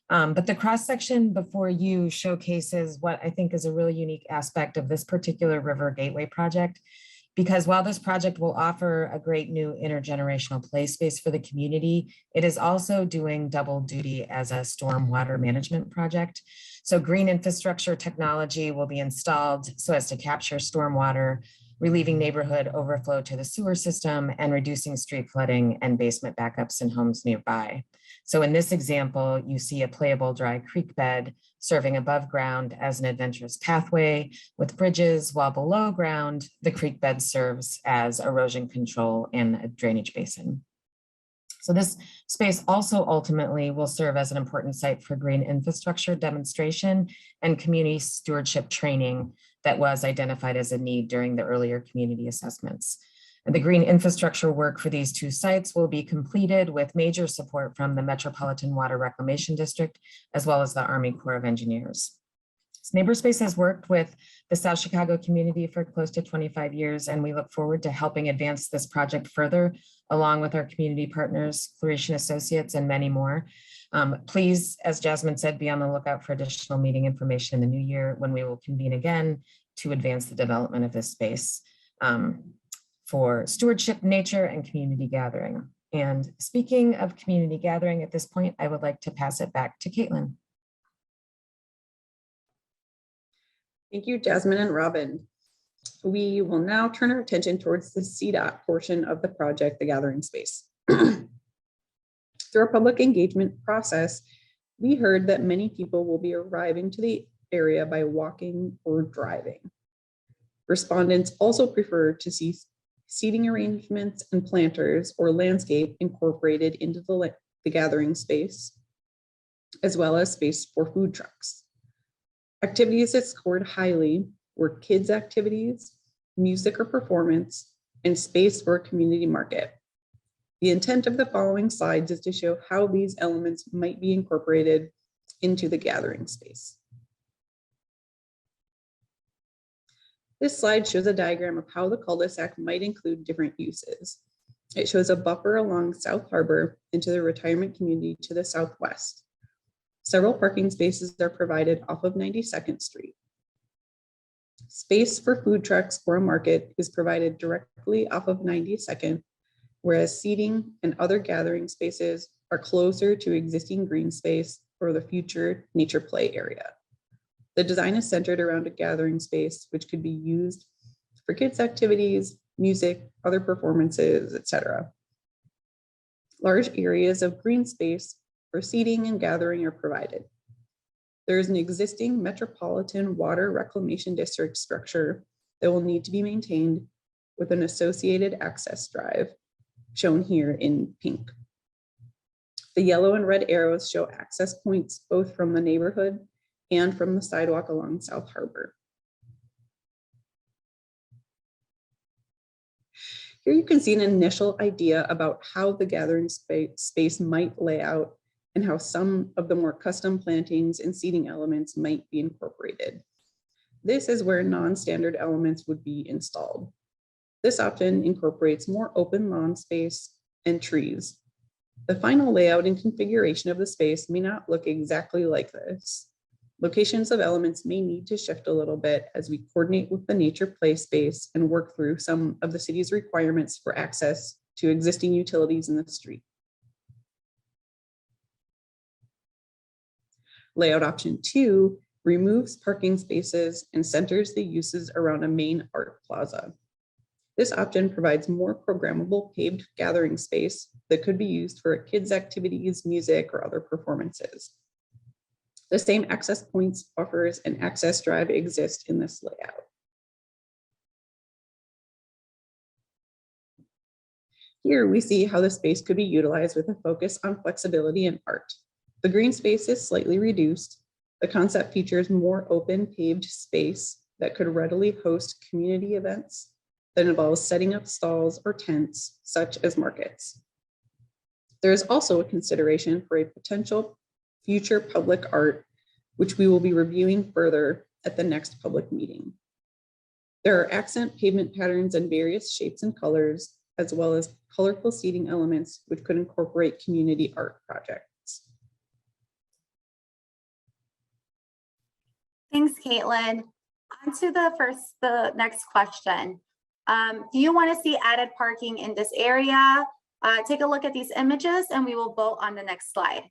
But the cross-section before you showcases what I think is a really unique aspect of this particular River Gateway project, because while this project will offer a great new intergenerational play space for the community, it is also doing double duty as a stormwater management project. So green infrastructure technology will be installed so as to capture stormwater, relieving neighborhood overflow to the sewer system and reducing street flooding and basement backups in homes nearby. So in this example, you see a playable dry creek bed serving above ground as an adventurous pathway with bridges, while below ground, the creek bed serves as erosion control and a drainage basin. So this space also ultimately will serve as an important site for green infrastructure demonstration and community stewardship training that was identified as a need during the earlier community assessments. And the green infrastructure work for these two sites will be completed with major support from the Metropolitan Water Reclamation District, as well as the Army Corps of Engineers. NeighborSpace has worked with the South Chicago community for close to 25 years, and we look forward to helping advance this project further, along with our community partners, Florition Associates, and many more. Please, as Jasmine said, be on the lookout for additional meeting information in the new year when we will convene again to advance the development of this space for stewardship, nature, and community gathering. And speaking of community gathering, at this point, I would like to pass it back to Caitlin. Thank you, Jasmine and Robin. We will now turn our attention towards the CDOT portion of the project, the gathering space. Through our public engagement process, we heard that many people will be arriving to the area by walking or driving. Respondents also prefer to see seating arrangements and planters or landscape incorporated into the gathering space, as well as space for food trucks. Activities that scored highly were kids' activities, music or performance, and space for a community market. The intent of the following slides is to show how these elements might be incorporated into the gathering space. This slide shows a diagram of how the cul-de-sac might include different uses. It shows a buffer along South Harbor into the retirement community to the southwest. Several parking spaces are provided off of 92nd Street. Space for food trucks or a market is provided directly off of 92nd, whereas seating and other gathering spaces are closer to existing green space or the future nature play area. The design is centered around a gathering space, which could be used for kids' activities, music, other performances, etc. Large areas of green space for seating and gathering are provided. There is an existing Metropolitan Water Reclamation District structure that will need to be maintained with an associated access drive, shown here in pink. The yellow and red arrows show access points both from the neighborhood and from the sidewalk along South Harbor. Here you can see an initial idea about how the gathering space might lay out and how some of the more custom plantings and seating elements might be incorporated. This is where non-standard elements would be installed. This option incorporates more open lawn space and trees. The final layout and configuration of the space may not look exactly like this. Locations of elements may need to shift a little bit as we coordinate with the nature play space and work through some of the city's requirements for access to existing utilities in the street. Layout option 2 removes parking spaces and centers the uses around a main art plaza. This option provides more programmable paved gathering space that could be used for kids' activities, music, or other performances. The same access points, buffers, and access drive exist in this layout. Here we see how the space could be utilized with a focus on flexibility and art. The green space is slightly reduced. The concept features more open paved space that could readily host community events that involves setting up stalls or tents, such as markets. There is also a consideration for a potential future public art, which we will be reviewing further at the next public meeting. There are accent pavement patterns in various shapes and colors, as well as colorful seating elements, which could incorporate community art projects. Thanks, Caitlin. On to the next question. Do you want to see added parking in this area? Take a look at these images and we will vote on the next slide.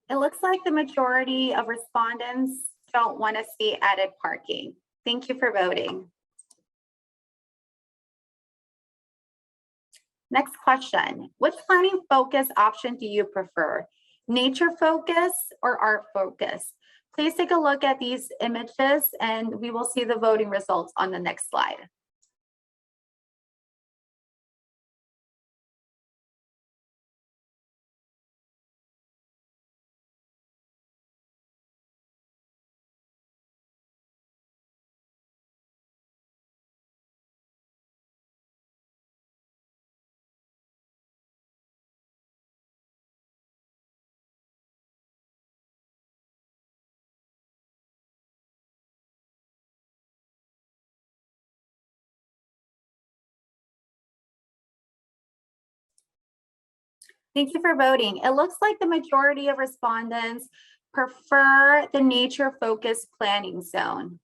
It looks like the majority of respondents don't want to see added parking. Thank you for voting. Next question, which planning focus option do you prefer? Nature focus or art focus? Please take a look at these images and we will see the voting results on the next slide. Thank you for voting. It looks like the majority of respondents prefer the nature focused planning zone.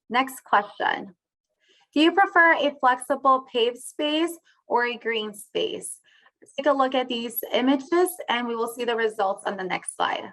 Next question. Do you prefer a flexible paved space or a green space? Take a look at these images and we will see the results on the next slide.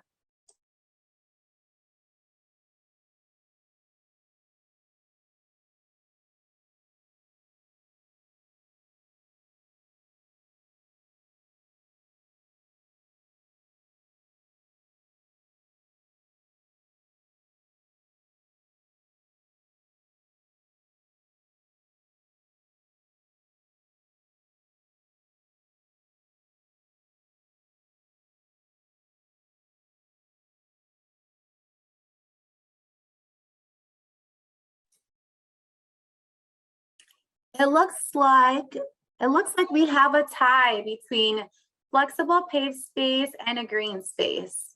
It looks like we have a tie between flexible paved space and a green space.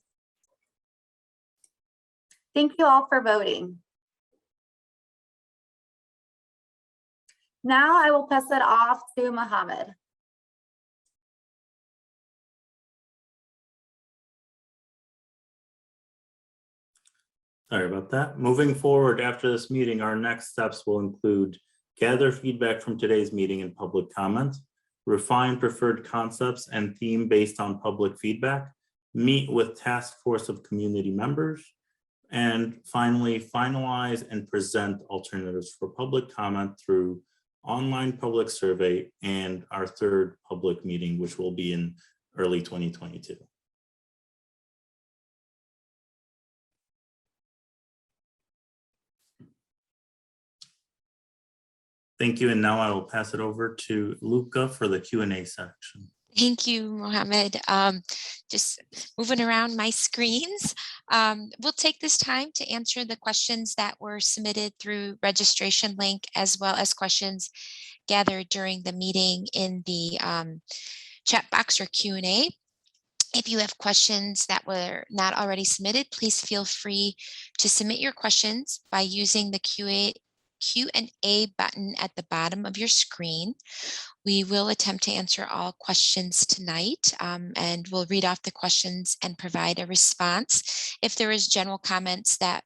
Thank you all for voting. Now I will pass it off to Mohammed. Sorry about that. Moving forward after this meeting, our next steps will include gather feedback from today's meeting and public comment, refine preferred concepts and theme based on public feedback, meet with task force of community members, and finally finalize and present alternatives for public comment through online public survey and our third public meeting, which will be in early 2022. Thank you. And now I will pass it over to Luca for the Q&A section. Thank you, Mohammed. Just moving around my screens. We'll take this time to answer the questions that were submitted through registration link, as well as questions gathered during the meeting in the chat box or Q&A. If you have questions that were not already submitted, please feel free to submit your questions by using the Q&A button at the bottom of your screen. We will attempt to answer all questions tonight, and we'll read off the questions and provide a response. If there is general comments that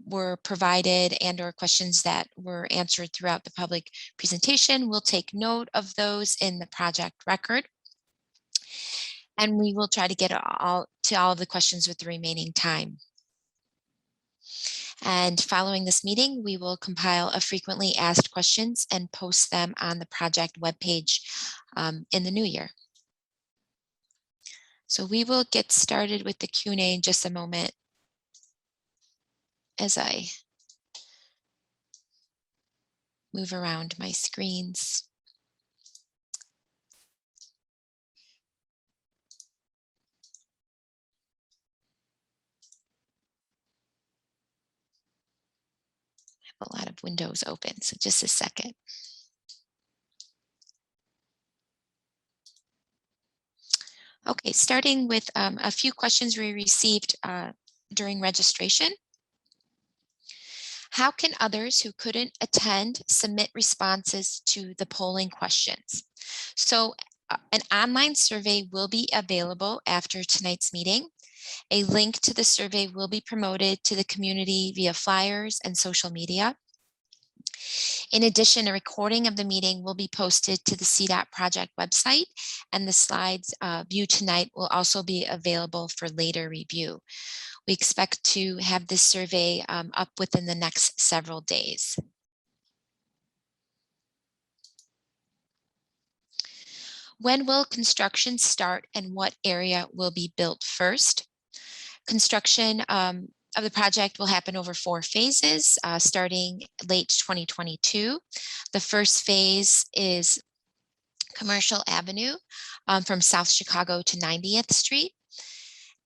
were provided and or questions that were answered throughout the public presentation, we'll take note of those in the project record. And we will try to get all of the questions with the remaining time. And following this meeting, we will compile a frequently asked questions and post them on the project webpage in the new year. So we will get started with the Q&A in just a moment as I move around my screens. A lot of windows open, so just a second. Okay, starting with a few questions we received during registration. How can others who couldn't attend submit responses to the polling questions? So an online survey will be available after tonight's meeting. A link to the survey will be promoted to the community via flyers and social media. In addition, a recording of the meeting will be posted to the CDOT project website, and the slides viewed tonight will also be available for later review. We expect to have this survey up within the next several days. When will construction start and what area will be built first? Construction of the project will happen over 4 phases, starting late 2022. The first phase is Commercial Avenue from South Chicago to 90th Street.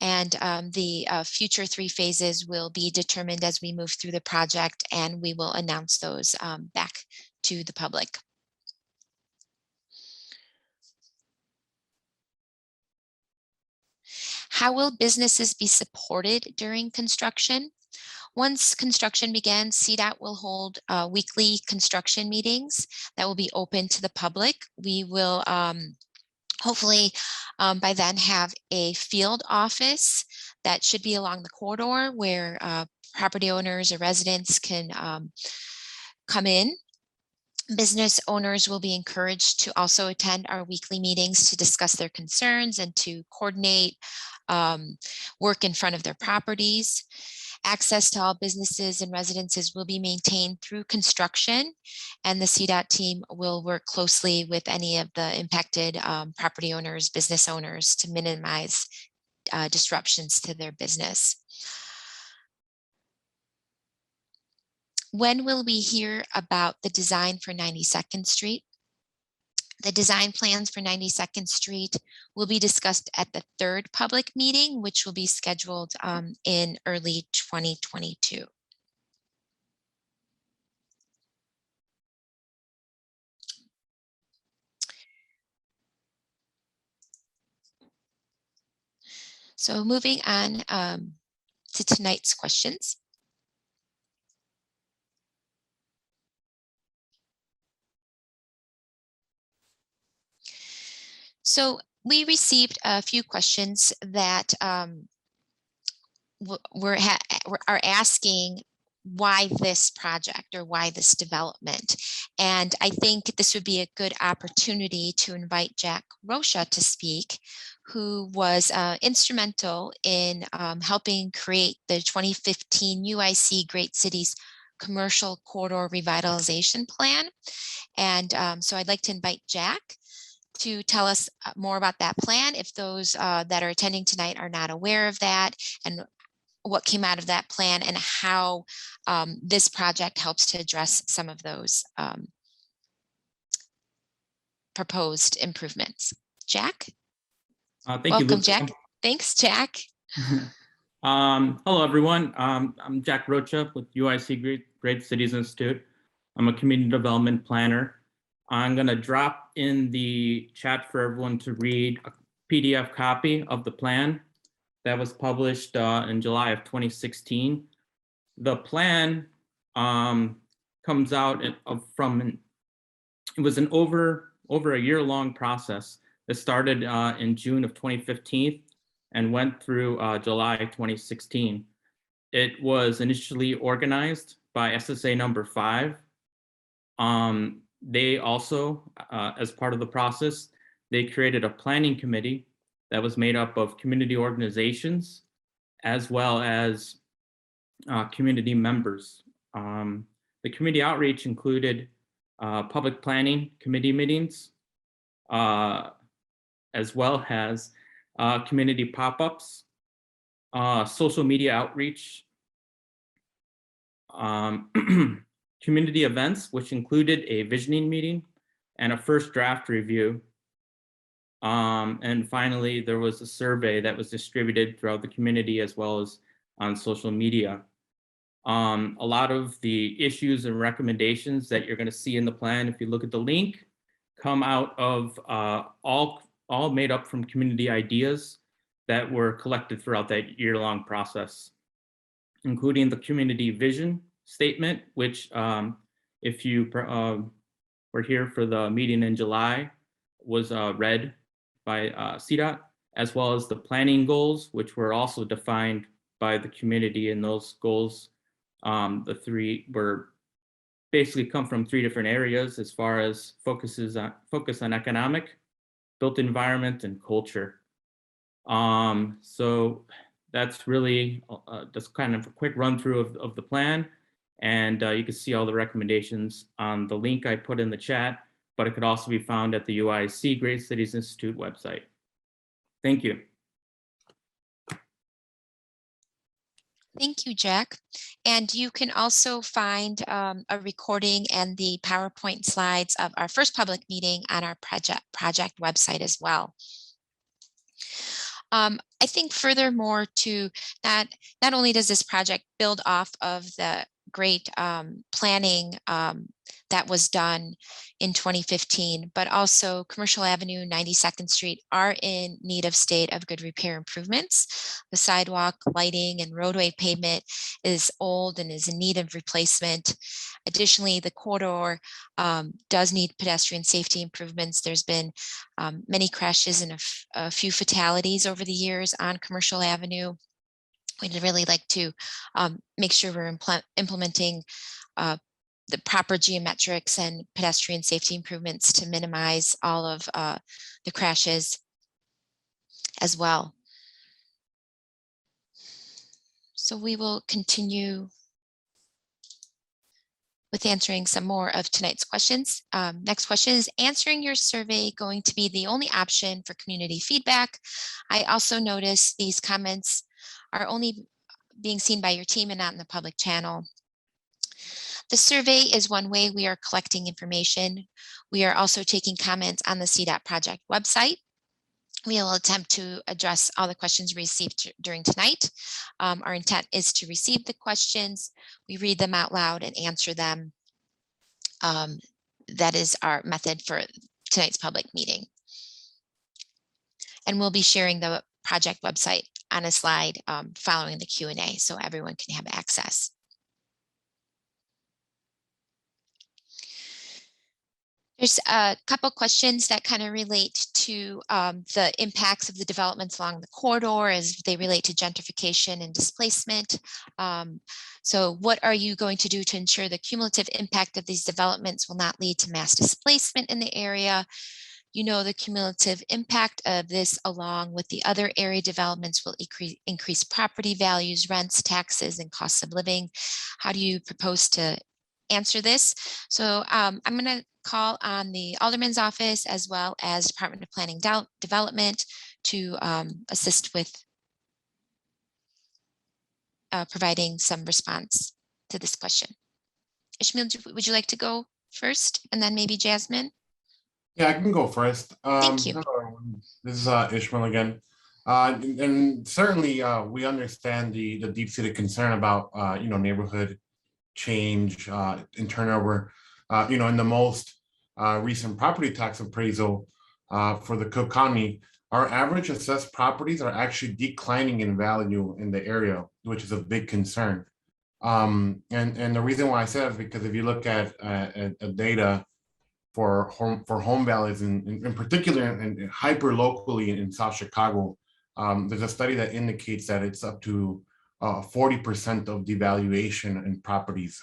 And the future 3 phases will be determined as we move through the project, and we will announce those back to the public. How will businesses be supported during construction? Once construction begins, CDOT will hold weekly construction meetings that will be open to the public. We will hopefully by then have a field office that should be along the corridor where property owners or residents can come in. Business owners will be encouraged to also attend our weekly meetings to discuss their concerns and to coordinate work in front of their properties. Access to all businesses and residences will be maintained through construction, and the CDOT team will work closely with any of the impacted property owners, business owners to minimize disruptions to their business. When will we hear about the design for 92nd Street? The design plans for 92nd Street will be discussed at the 3rd public meeting, which will be scheduled in early 2022. So moving on to tonight's questions. So we received a few questions that are asking why this project or why this development. And I think this would be a good opportunity to invite Jack Rocha to speak, who was instrumental in helping create the 2015 UIC Great Cities Commercial Corridor Revitalization Plan. And so I'd like to invite Jack to tell us more about that plan, if those that are attending tonight are not aware of that, and what came out of that plan and how this project helps to address some of those proposed improvements. Jack? Thank you, Welcome, Luke. Jack. Thanks, Jack. Hello, everyone. I'm Jack Rocha with UIC Great Cities Institute. I'm a community development planner. I'm going to drop in the chat for everyone to read a PDF copy of the plan that was published in July of 2016. The plan comes out from, it was an over a year-long process that started in June of 2015 and went through July 2016. It was initially organized by SSA number 5. They also, as part of the process, they created a planning committee that was made up of community organizations as well as community members. The community outreach included public planning committee meetings, as well as community pop-ups, social media outreach, community events, which included a visioning meeting and a first draft review. And finally, there was a survey that was distributed throughout the community as well as on social media. A lot of the issues and recommendations that you're going to see in the plan, if you look at the link, come out of all made up from community ideas that were collected throughout that year-long process, including the community vision statement, which if you were here for the meeting in July, was read by CDOT, as well as the planning goals, which were also defined by the community, and those goals, the 3 were basically come from 3 different areas as far as focus on economic, built environment, and culture. So that's really just kind of a quick run through of the plan. And you can see all the recommendations on the link I put in the chat, but it could also be found at the UIC Great Cities Institute website. Thank you. Thank you, Jack. And you can also find a recording and the PowerPoint slides of our first public meeting on our project website as well. I think furthermore to that, not only does this project build off of the great planning that was done in 2015, but also Commercial Avenue, 92nd Street are in need of state of good repair improvements. The sidewalk, lighting, and roadway pavement is old and is in need of replacement. Additionally, the corridor does need pedestrian safety improvements. There's been many crashes and a few fatalities over the years on Commercial Avenue. We'd really like to make sure we're implementing the proper geometrics and pedestrian safety improvements to minimize all of the crashes as well. So we will continue with answering some more of tonight's questions. Next question, is answering your survey going to be the only option for community feedback? I also noticed these comments are only being seen by your team and not in the public channel. The survey is one way we are collecting information. We are also taking comments on the CDOT project website. We will attempt to address all the questions received during tonight. Our intent is to receive the questions, we read them out loud and answer them. That is our method for tonight's public meeting. And we'll be sharing the project website on a slide following the Q&A so everyone can have access. There's a couple questions that kind of relate to the impacts of the developments along the corridor as they relate to gentrification and displacement. So what are you going to do to ensure the cumulative impact of these developments will not lead to mass displacement in the area? You know, the cumulative impact of this along with the other area developments will increase property values, rents, taxes, and costs of living. How do you propose to answer this? So I'm going to call on the Alderman's office as well as Department of Planning Development to assist with providing some response to this question. Ishmael, would you like to go first and then maybe Jasmine? Yeah, I can go first. Thank you. Hello, everyone. This is Ishmael again. And certainly we understand the deep-seated concern about neighborhood change in turnover. In the most recent property tax appraisal for the Cook County, our average assessed properties are actually declining in value in the area, which is a big concern. And the reason why I say that is because if you look at data for home values, in particular and hyper locally in South Chicago, there's a study that indicates that it's up to 40% of devaluation in properties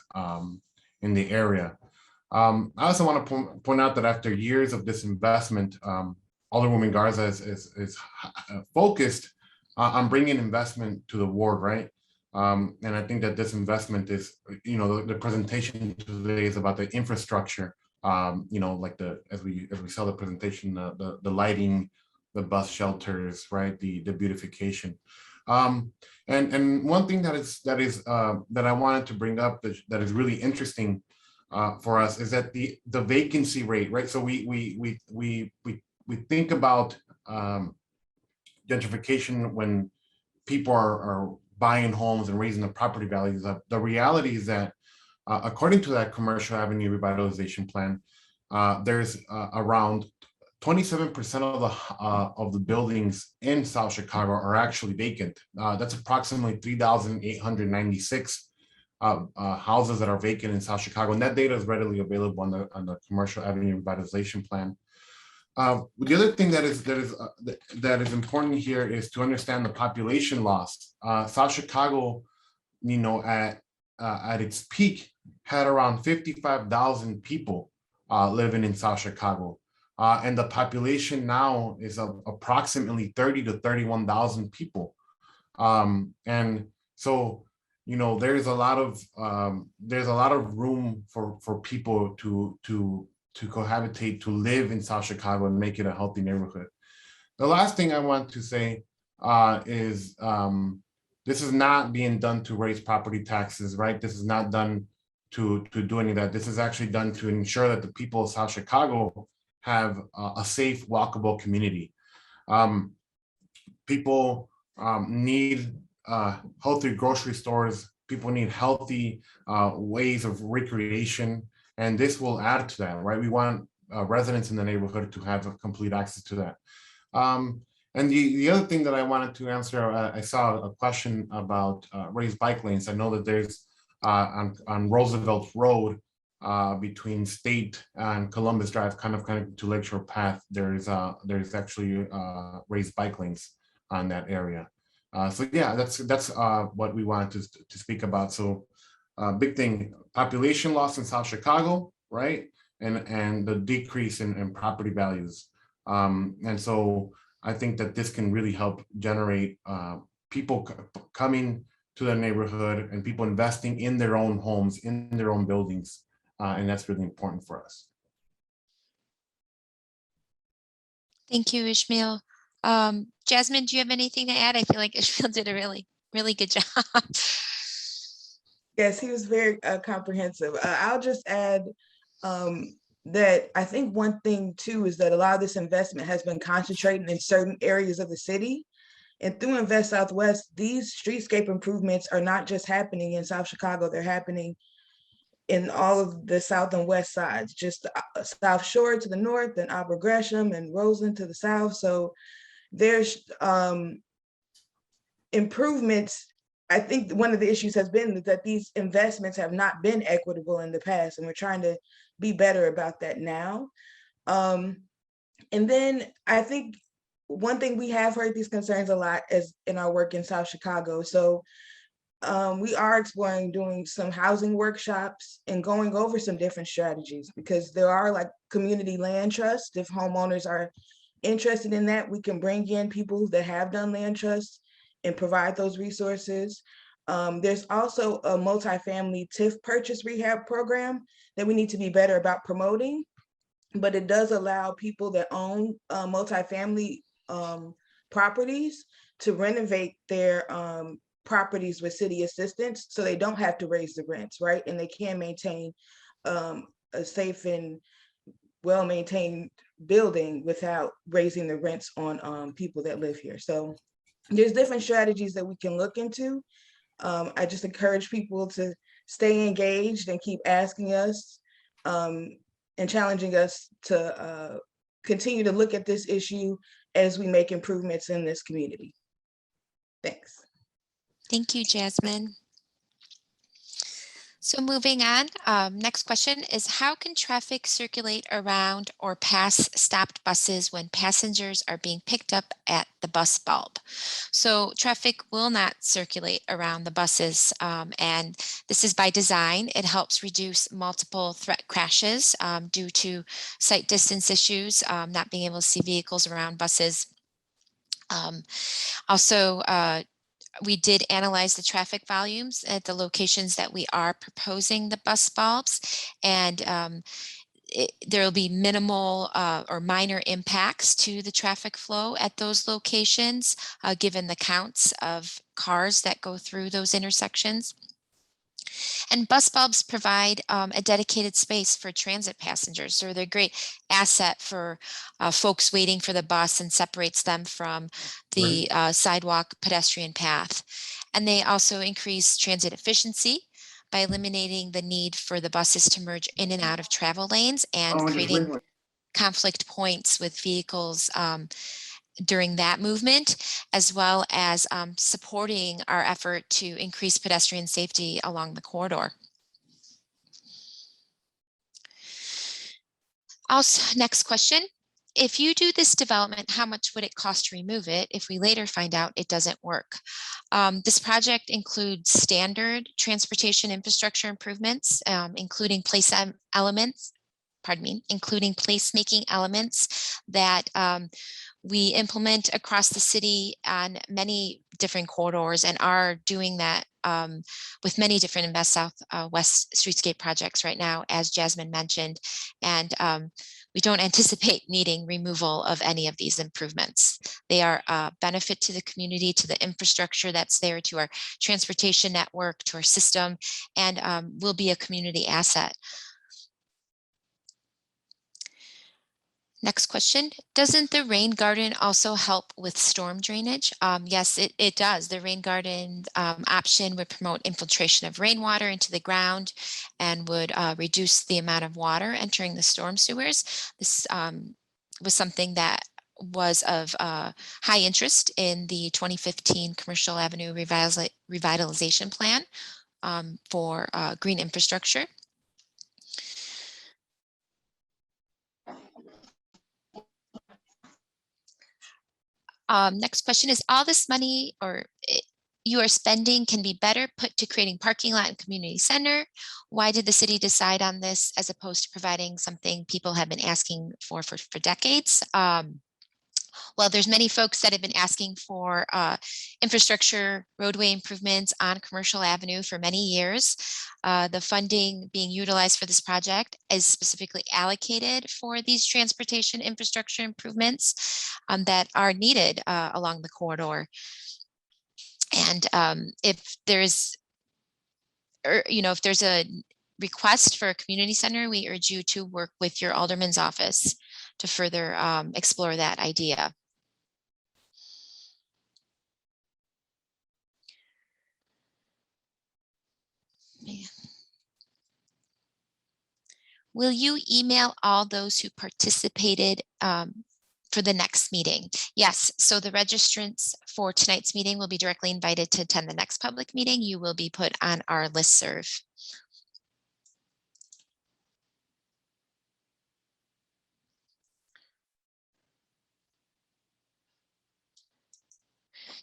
in the area. I also want to point out that after years of disinvestment, Alderwoman Garza is focused on bringing investment to the ward, right? And I think that this investment is, the presentation today is about the infrastructure. Like as we saw the presentation, the lighting, the bus shelters, right? The beautification. And one thing that I wanted to bring up that is really interesting for us is that the vacancy rate, right? So we think about gentrification when people are buying homes and raising the property values up. The reality is that according to that Commercial Avenue revitalization plan, there's around 27% of the buildings in South Chicago are actually vacant. That's approximately 3,896 houses that are vacant in South Chicago, and that data is readily available on the Commercial Avenue revitalization plan. The other thing that is important here is to understand the population loss. South Chicago, at at its peak had around 55,000 people living in South Chicago. And the population now is approximately 30 to 31,000 people. And so, you know, there's a lot of room for people to cohabitate, to live in South Chicago and make it a healthy neighborhood. The last thing I want to say is this is not being done to raise property taxes, right? This is not done to do any of that. This is actually done to ensure that the people of South Chicago have a safe, walkable community. People need healthy grocery stores. People need healthy ways of recreation, and this will add to that, right? We want residents in the neighborhood to have complete access to that. And the other thing that I wanted to answer, I saw a question about raised bike lanes. I know that there's on Roosevelt Road between State and Columbus Drive, kind of to Lakeshore Path. There's actually raised bike lanes on that area. So yeah, that's what we wanted to speak about. So big thing, population loss in South Chicago, right? And the decrease in property values. And so I think that this can really help generate people coming to the neighborhood and people investing in their own homes, in their own buildings. And that's really important for us. Thank you, Ishmael. Jasmine, do you have anything to add? I feel like Ishmael did a really good job. Yes, he was very comprehensive. I'll just add that I think one thing too is that a lot of this investment has been concentrated in certain areas of the city. And through Invest Southwest, these streetscape improvements are not just happening in South Chicago, they're happening in all of the south and west sides, just the South Shore to the north and Arbor Gresham and Roseland to the south. So there's improvements. I think one of the issues has been that these investments have not been equitable in the past, and we're trying to be better about that now. And then I think one thing we have heard these concerns a lot is in our work in South Chicago. So we are exploring doing some housing workshops and going over some different strategies, because there are like community land trusts. If homeowners are interested in that, we can bring in people that have done land trusts and provide those resources. There's also a multifamily TIF purchase rehab program that we need to be better about promoting, but it does allow people that own multifamily properties to renovate their properties with city assistance, so they don't have to raise the rents, right? And they can maintain a safe and well-maintained building without raising the rents on people that live here. So there's different strategies that we can look into. I just encourage people to stay engaged and keep asking us and challenging us to continue to look at this issue as we make improvements in this community. Thanks. Thank you, Jasmine. So moving on, next question is, how can traffic circulate around or pass stopped buses when passengers are being picked up at the bus bulb? So traffic will not circulate around the buses, and this is by design. It helps reduce multiple threat crashes due to sight distance issues, not being able to see vehicles around buses. We did analyze the traffic volumes at the locations that we are proposing the bus bulbs, and there will be minimal or minor impacts to the traffic flow at those locations, given the counts of cars that go through those intersections. And bus bulbs provide a dedicated space for transit passengers. So they're a great asset for folks waiting for the bus and separates them from the sidewalk pedestrian path. And they also increase transit efficiency by eliminating the need for the buses to merge in and out of travel lanes and creating conflict points with vehicles during that movement, as well as supporting our effort to increase pedestrian safety along the corridor. Also, next question if you do this development, how much would it cost to remove it if we later find out it doesn't work? This project includes standard transportation infrastructure improvements, including placemaking elements that we implement across the city on many different corridors and are doing that with many different Invest South West streetscape projects right now, as Jasmine mentioned. And we don't anticipate needing removal of any of these improvements. They are a benefit to the community, to the infrastructure that's there, to our transportation network, to our system, and will be a community asset. Next question, doesn't the rain garden also help with storm drainage? Yes, it does. The rain garden option would promote infiltration of rainwater into the ground and would reduce the amount of water entering the storm sewers. This was something that was of high interest in the 2015 Commercial Avenue Revitalization Plan for green infrastructure. Next question is, all this money you are spending can be better put to creating parking lot and community center. Why did the city decide on this as opposed to providing something people have been asking for decades? Well, there's many folks that have been asking for infrastructure roadway improvements on Commercial Avenue for many years. The funding being utilized for this project is specifically allocated for these transportation infrastructure improvements that are needed along the corridor. And if there's a request for a community center, we urge you to work with your alderman's office to further explore that idea. Will you email all those who participated for the next meeting? Yes, so the registrants for tonight's meeting will be directly invited to attend the next public meeting. You will be put on our listserv.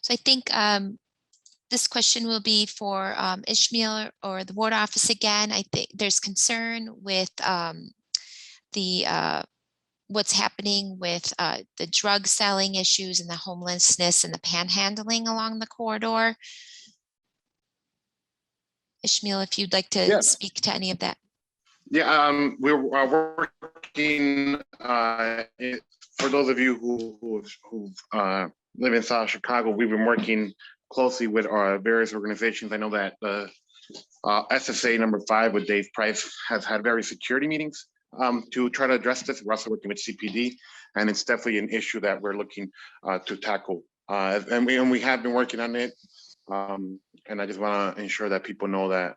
So I think this question will be for Ishmael or the ward office again. I think there's concern with what's happening with the drug selling issues and the homelessness and the panhandling along the corridor. Ishmael, if you'd like to speak to any of that. Yeah, we're working, for those of you who live in South Chicago, we've been working closely with our various organizations. I know that the SSA number 5 with Dave Price has had various security meetings to try to address this. We're also working with CPD, and it's definitely an issue that we're looking to tackle. And we have been working on it. And I just want to ensure that people know that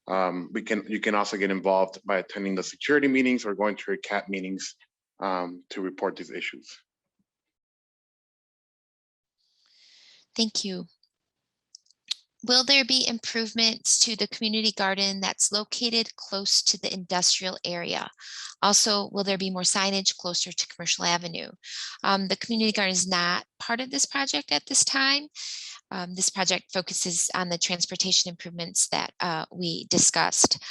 you can also get involved by attending the security meetings or going to your CAT meetings to report these issues. Thank you. Will there be improvements to the community garden that's located close to the industrial area? Also, will there be more signage closer to Commercial Avenue? The community garden is not part of this project at this time. This project focuses on the transportation improvements that we discussed.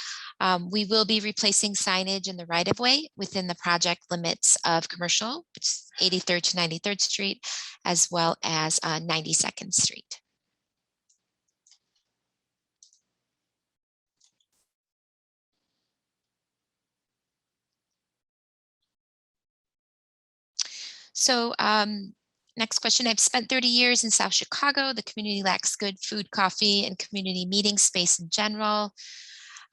We will be replacing signage in the right-of-way within the project limits of Commercial, which is 83rd to 93rd Street, as well as 92nd Street. So next question, I've spent 30 years in South Chicago. The community lacks good food, coffee, and community meeting space in general.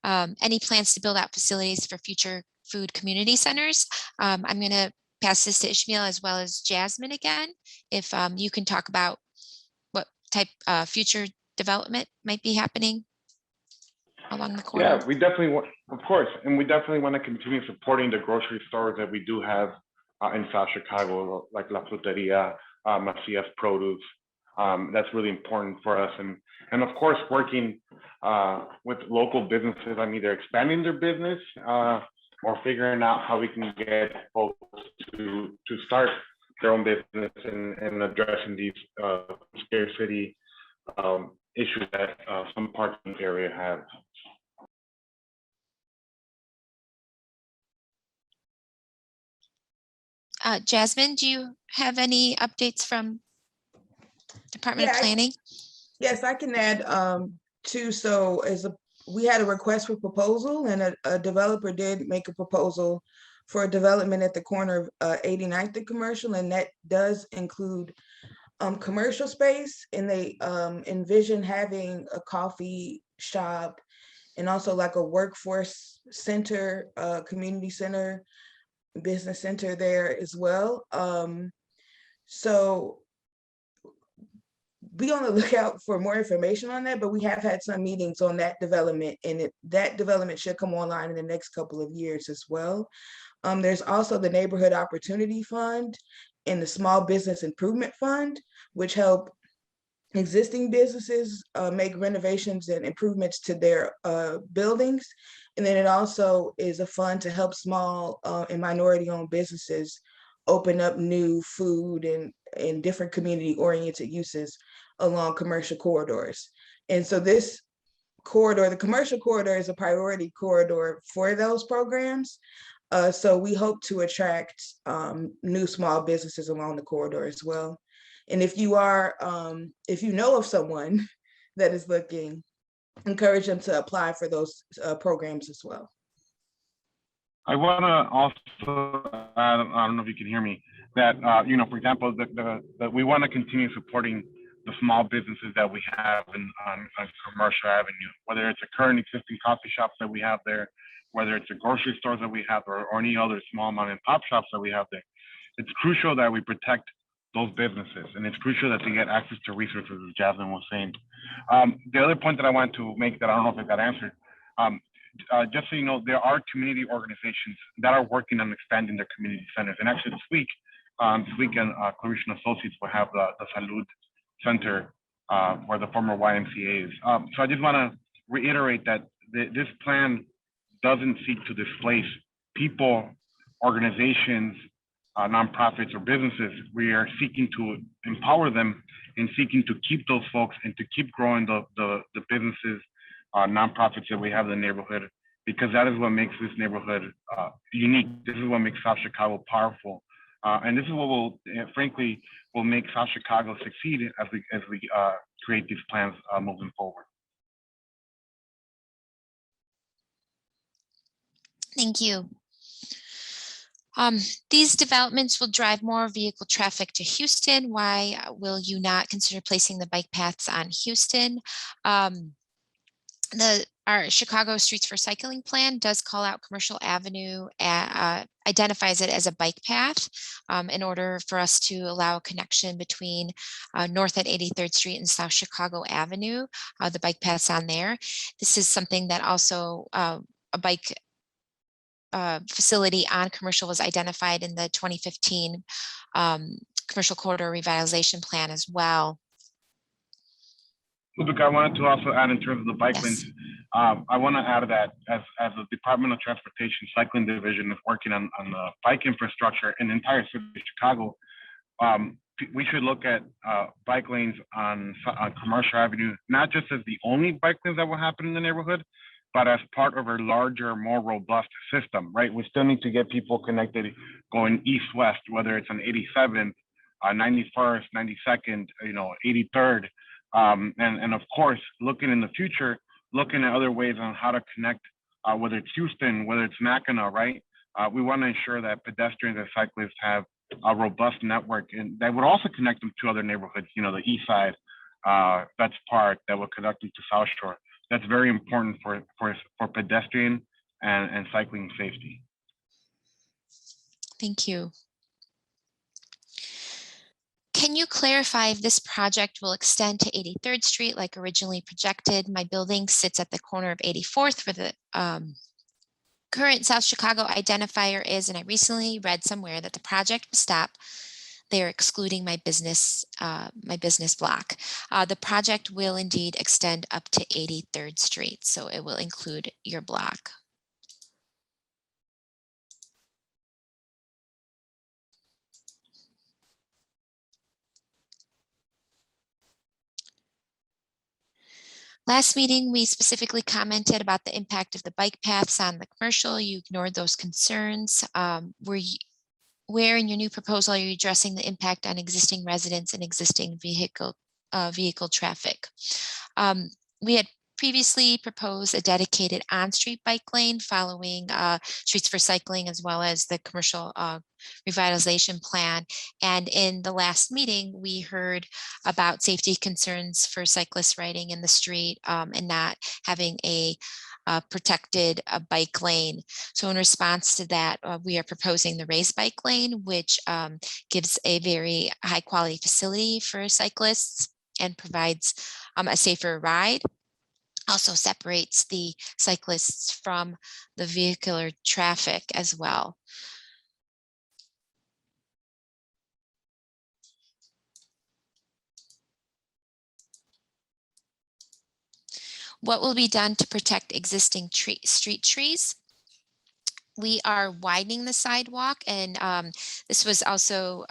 Any plans to build out facilities for future food community centers? I'm going to pass this to Ishmael as well as Jasmine again. If you can talk about what type of future development might be happening along the corridor. Yeah, we definitely want, of course, and we definitely want to continue supporting the grocery stores that we do have in South Chicago, like La Fruteria, Macias Produce. That's really important for us. And of course, working with local businesses. I mean, they're expanding their business or figuring out how we can get folks to start their own business and addressing these scarcity issues that some parts of the area have. Jasmine, do you have any updates from Department of Yeah, Planning? Yes, I can add two. So we had a request for proposal, and a developer did make a proposal for a development at the corner of 89th and Commercial, and that does include commercial space, and they envision having a coffee shop and also like a workforce center, community center, business center there as well. So be on the lookout for more information on that, but we have had some meetings on that development, and that development should come online in the next couple of years as well. There's also the Neighborhood Opportunity Fund and the Small Business Improvement Fund, which help existing businesses make renovations and improvements to their buildings. And then it also is a fund to help small and minority-owned businesses open up new food and different community-oriented uses along commercial corridors. And so this corridor, the commercial corridor, is a priority corridor for those programs. So we hope to attract new small businesses along the corridor as well. And if you know of someone that is looking, encourage them to apply for those programs as well. I want to also add, I don't know if you can hear me, that, for example, that we want to continue supporting the small businesses that we have on Commercial Avenue, whether it's a current existing coffee shops that we have there, whether it's a grocery stores that we have, or any other small mom and pop shops that we have there. It's crucial that we protect those businesses, and it's crucial that they get access to resources, as Jasmine was saying. The other point that I want to make that I don't know if it got answered, just so you know, there are community organizations that are working on expanding their community centers. And actually this weekend, Clarice and Associates will have the Salud Center where the former YMCA is. So I just want to reiterate that this plan doesn't seek to displace people, organizations, nonprofits, or businesses. We are seeking to empower them and seeking to keep those folks and to keep growing the businesses, nonprofits that we have in the neighborhood, because that is what makes this neighborhood unique. This is what makes South Chicago powerful. And this is what will, frankly, will make South Chicago succeed as we create these plans moving forward. Thank you. These developments will drive more vehicle traffic to Houston. Why will you not consider placing the bike paths on Houston? Our Chicago Streets for Cycling plan does call out Commercial Avenue, identifies it as a bike path in order for us to allow a connection between north at 83rd Street and South Chicago Avenue, the bike paths on there. This is something that also a bike facility on Commercial was identified in the 2015 Commercial Corridor Revitalization Plan as well. Look, I wanted to also add in terms of the bike lanes, Yes. I want to add that as the Department of Transportation Cycling Division is working on the bike infrastructure in the entire city of Chicago, we should look at bike lanes on Commercial Avenue, not just as the only bike lanes that will happen in the neighborhood, but as part of a larger, more robust system, right? We still need to get people connected going east-west, whether it's on 87th, 91st, 92nd, 83rd. And of course, looking in the future, looking at other ways on how to connect, whether it's Houston, whether it's Mackinac, right? We want to ensure that pedestrians and cyclists have a robust network, and that would also connect them to other neighborhoods, the East Side, Betts Park, that will connect them to South Shore. That's very important for pedestrian and cycling safety. Thank you. Can you clarify if this project will extend to 83rd Street like originally projected? My building sits at the corner of 84th where the current South Chicago identifier is, and I recently read somewhere that the project will stop. They're excluding my business block. The project will indeed extend up to 83rd Street, so it will include your block. Last meeting, we specifically commented about the impact of the bike paths on the commercial. You ignored those concerns. Where in your new proposal are you addressing the impact on existing residents and existing vehicle traffic? We had previously proposed a dedicated on-street bike lane following Streets for Cycling as well as the commercial revitalization plan. And in the last meeting, we heard about safety concerns for cyclists riding in the street and not having a protected bike lane. So in response to that, we are proposing the raised bike lane, which gives a very high quality facility for cyclists and provides a safer ride. Also separates the cyclists from the vehicular traffic as well. What will be done to protect existing street trees? We are widening the sidewalk, and this was also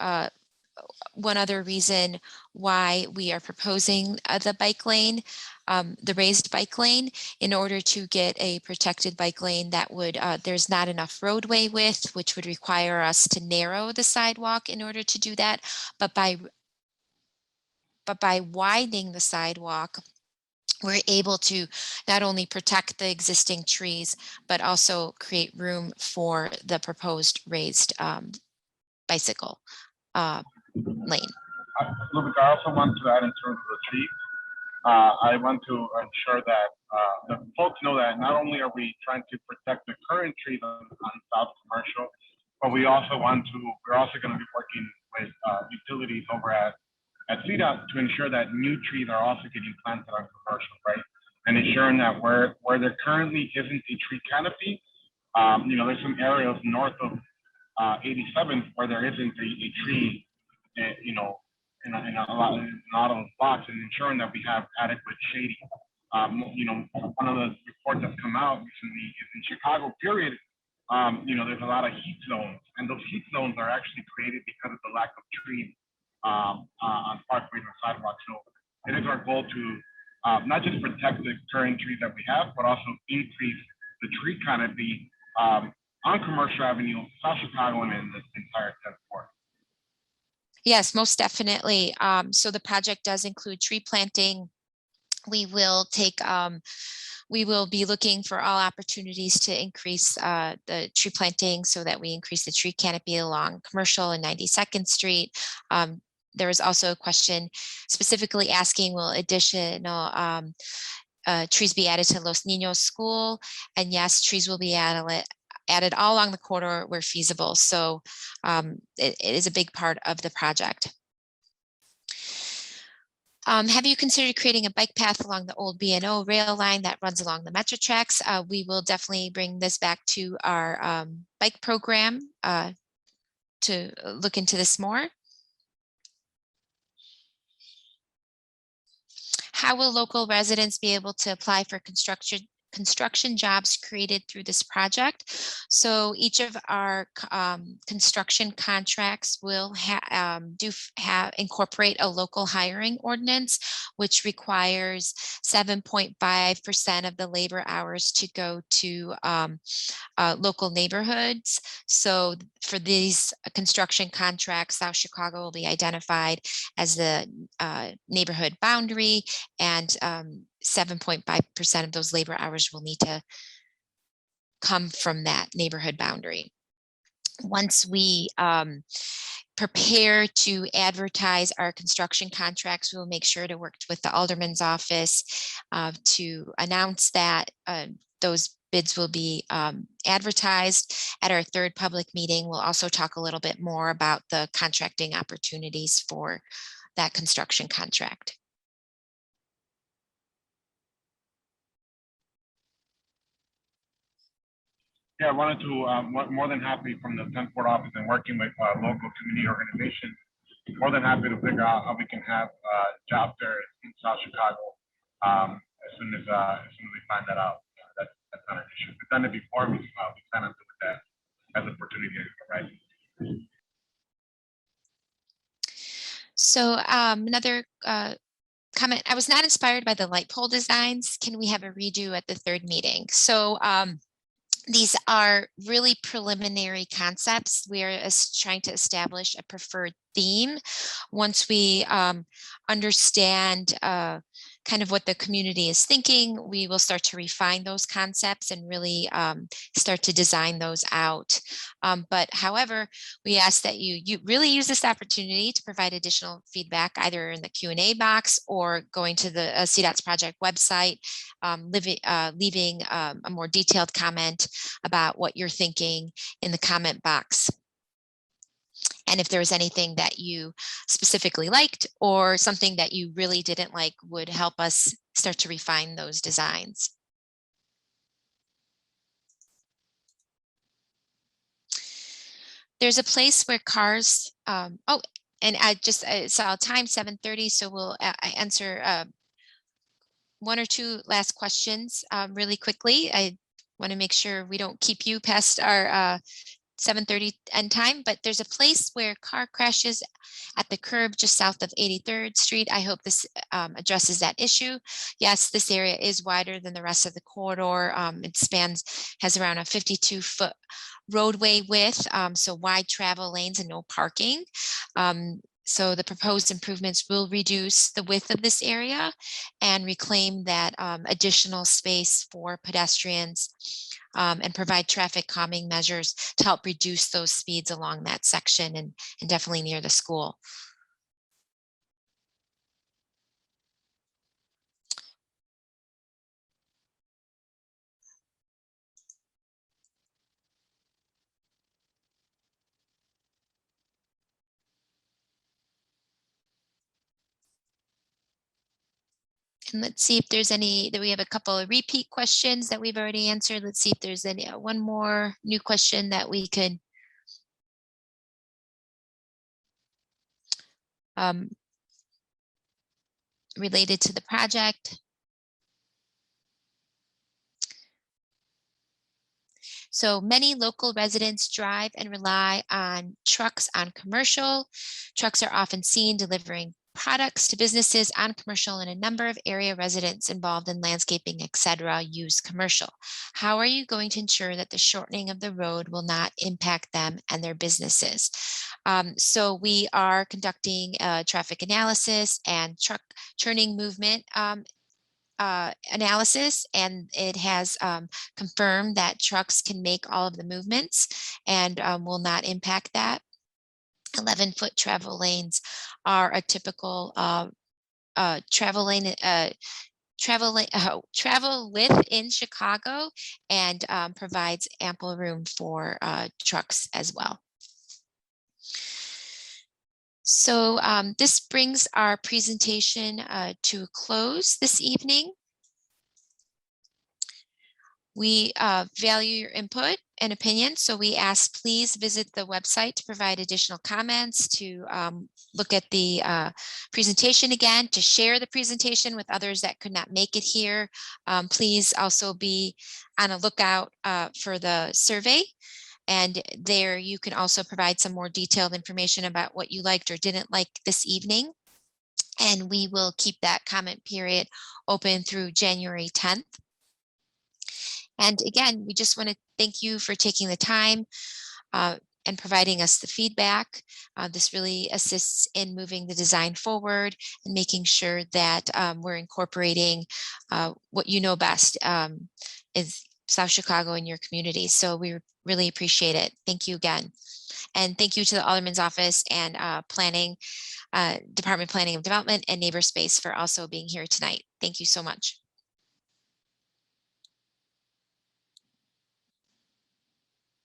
one other reason why we are proposing the bike lane, the raised bike lane, in order to get a protected bike lane that would, there's not enough roadway width, which would require us to narrow the sidewalk in order to do that. But by widening the sidewalk, we're able to not only protect the existing trees, but also create room for the proposed raised bicycle lane. Look, I also want to add in terms of the trees. I want to ensure that the folks know that not only are we trying to protect the current trees on South Commercial, but we're also going to be working with utilities over at CDOT to ensure that new trees are also getting planted on commercial, right? And ensuring that where there currently isn't a tree canopy, there's some areas north of 87th where there isn't a tree, in a lot of spots, and ensuring that we have adequate shading. One of the reports that's come out recently is in Chicago, period. There's a lot of heat zones, and those heat zones are actually created because of the lack of trees on parkways and sidewalks. So it is our goal to not just protect the current trees that we have, but also increase the tree canopy on Commercial Avenue, South Chicago, and in the entire 10th Ward. Yes, most definitely. So the project does include tree planting. We will be looking for all opportunities to increase the tree planting so that we increase the tree canopy along Commercial and 92nd Street. There was also a question specifically asking, will additional trees be added to Los Niños School? And yes, trees will be added all along the corridor where feasible. So it is a big part of the project. Have you considered creating a bike path along the old B&O rail line that runs along the Metro tracks? We will definitely bring this back to our bike program to look into this more. How will local residents be able to apply for construction jobs created through this project? So each of our construction contracts will incorporate a local hiring ordinance, which requires 7.5% of the labor hours to go to local neighborhoods. So for these construction contracts, South Chicago will be identified as the neighborhood boundary, and 7.5% of those labor hours will need to come from that neighborhood boundary. Once we prepare to advertise our construction contracts, we will make sure to work with the Alderman's office to announce that those bids will be advertised. At our third public meeting, we'll also talk a little bit more about the contracting opportunities for that construction contract. Yeah, I wanted to, more than happy from the 10th Ward office and working with local community organizations, more than happy to figure out how we can have job fairs in South Chicago as soon as we find that out. That's not an issue. We've done it before. We plan on doing that as an opportunity, right? So another comment, I was not inspired by the light pole designs. Can we have a redo at the third meeting? So these are really preliminary concepts. We are trying to establish a preferred theme. Once we understand kind of what the community is thinking, we will start to refine those concepts and really start to design those out. But however, we ask that you really use this opportunity to provide additional feedback either in the Q&A box or going to the CDOT's project website, leaving a more detailed comment about what you're thinking in the comment box. And if there was anything that you specifically liked or something that you really didn't like, would help us start to refine those designs. There's a place where cars, and I just saw time 7:30, so we'll answer one or two last questions really quickly. I want to make sure we don't keep you past our 7:30 end time, but there's a place where car crashes at the curb just south of 83rd Street. I hope this addresses that issue. Yes, this area is wider than the rest of the corridor. It has around a 52-foot roadway width, so wide travel lanes and no parking. So the proposed improvements will reduce the width of this area and reclaim that additional space for pedestrians and provide traffic calming measures to help reduce those speeds along that section and definitely near the school. And let's see if there's any, that we have a couple of repeat questions that we've already answered. Let's see if there's any one more new question that we could related to the project. So many local residents drive and rely on trucks on commercial. Trucks are often seen delivering products to businesses on commercial, and a number of area residents involved in landscaping, etc., use commercial. How are you going to ensure that the shortening of the road will not impact them and their businesses? So we are conducting a traffic analysis and truck turning movement analysis, and it has confirmed that trucks can make all of the movements and will not impact that. 11-foot travel lanes are a typical travel width in Chicago, and provides ample room for trucks as well. So this brings our presentation to a close this evening. We value your input and opinion, so we ask please visit the website to provide additional comments, to look at the presentation again, to share the presentation with others that could not make it here. Please also be on a lookout for the survey. And there you can also provide some more detailed information about what you liked or didn't like this evening. And we will keep that comment period open through January 10th. And again, we just want to thank you for taking the time and providing us the feedback. This really assists in moving the design forward and making sure that we're incorporating what you know best is South Chicago in your community. So we really appreciate it. Thank you again. And thank you to the Alderman's Office and Department of Planning and Development and Neighbor Space for also being here tonight. Thank you so much.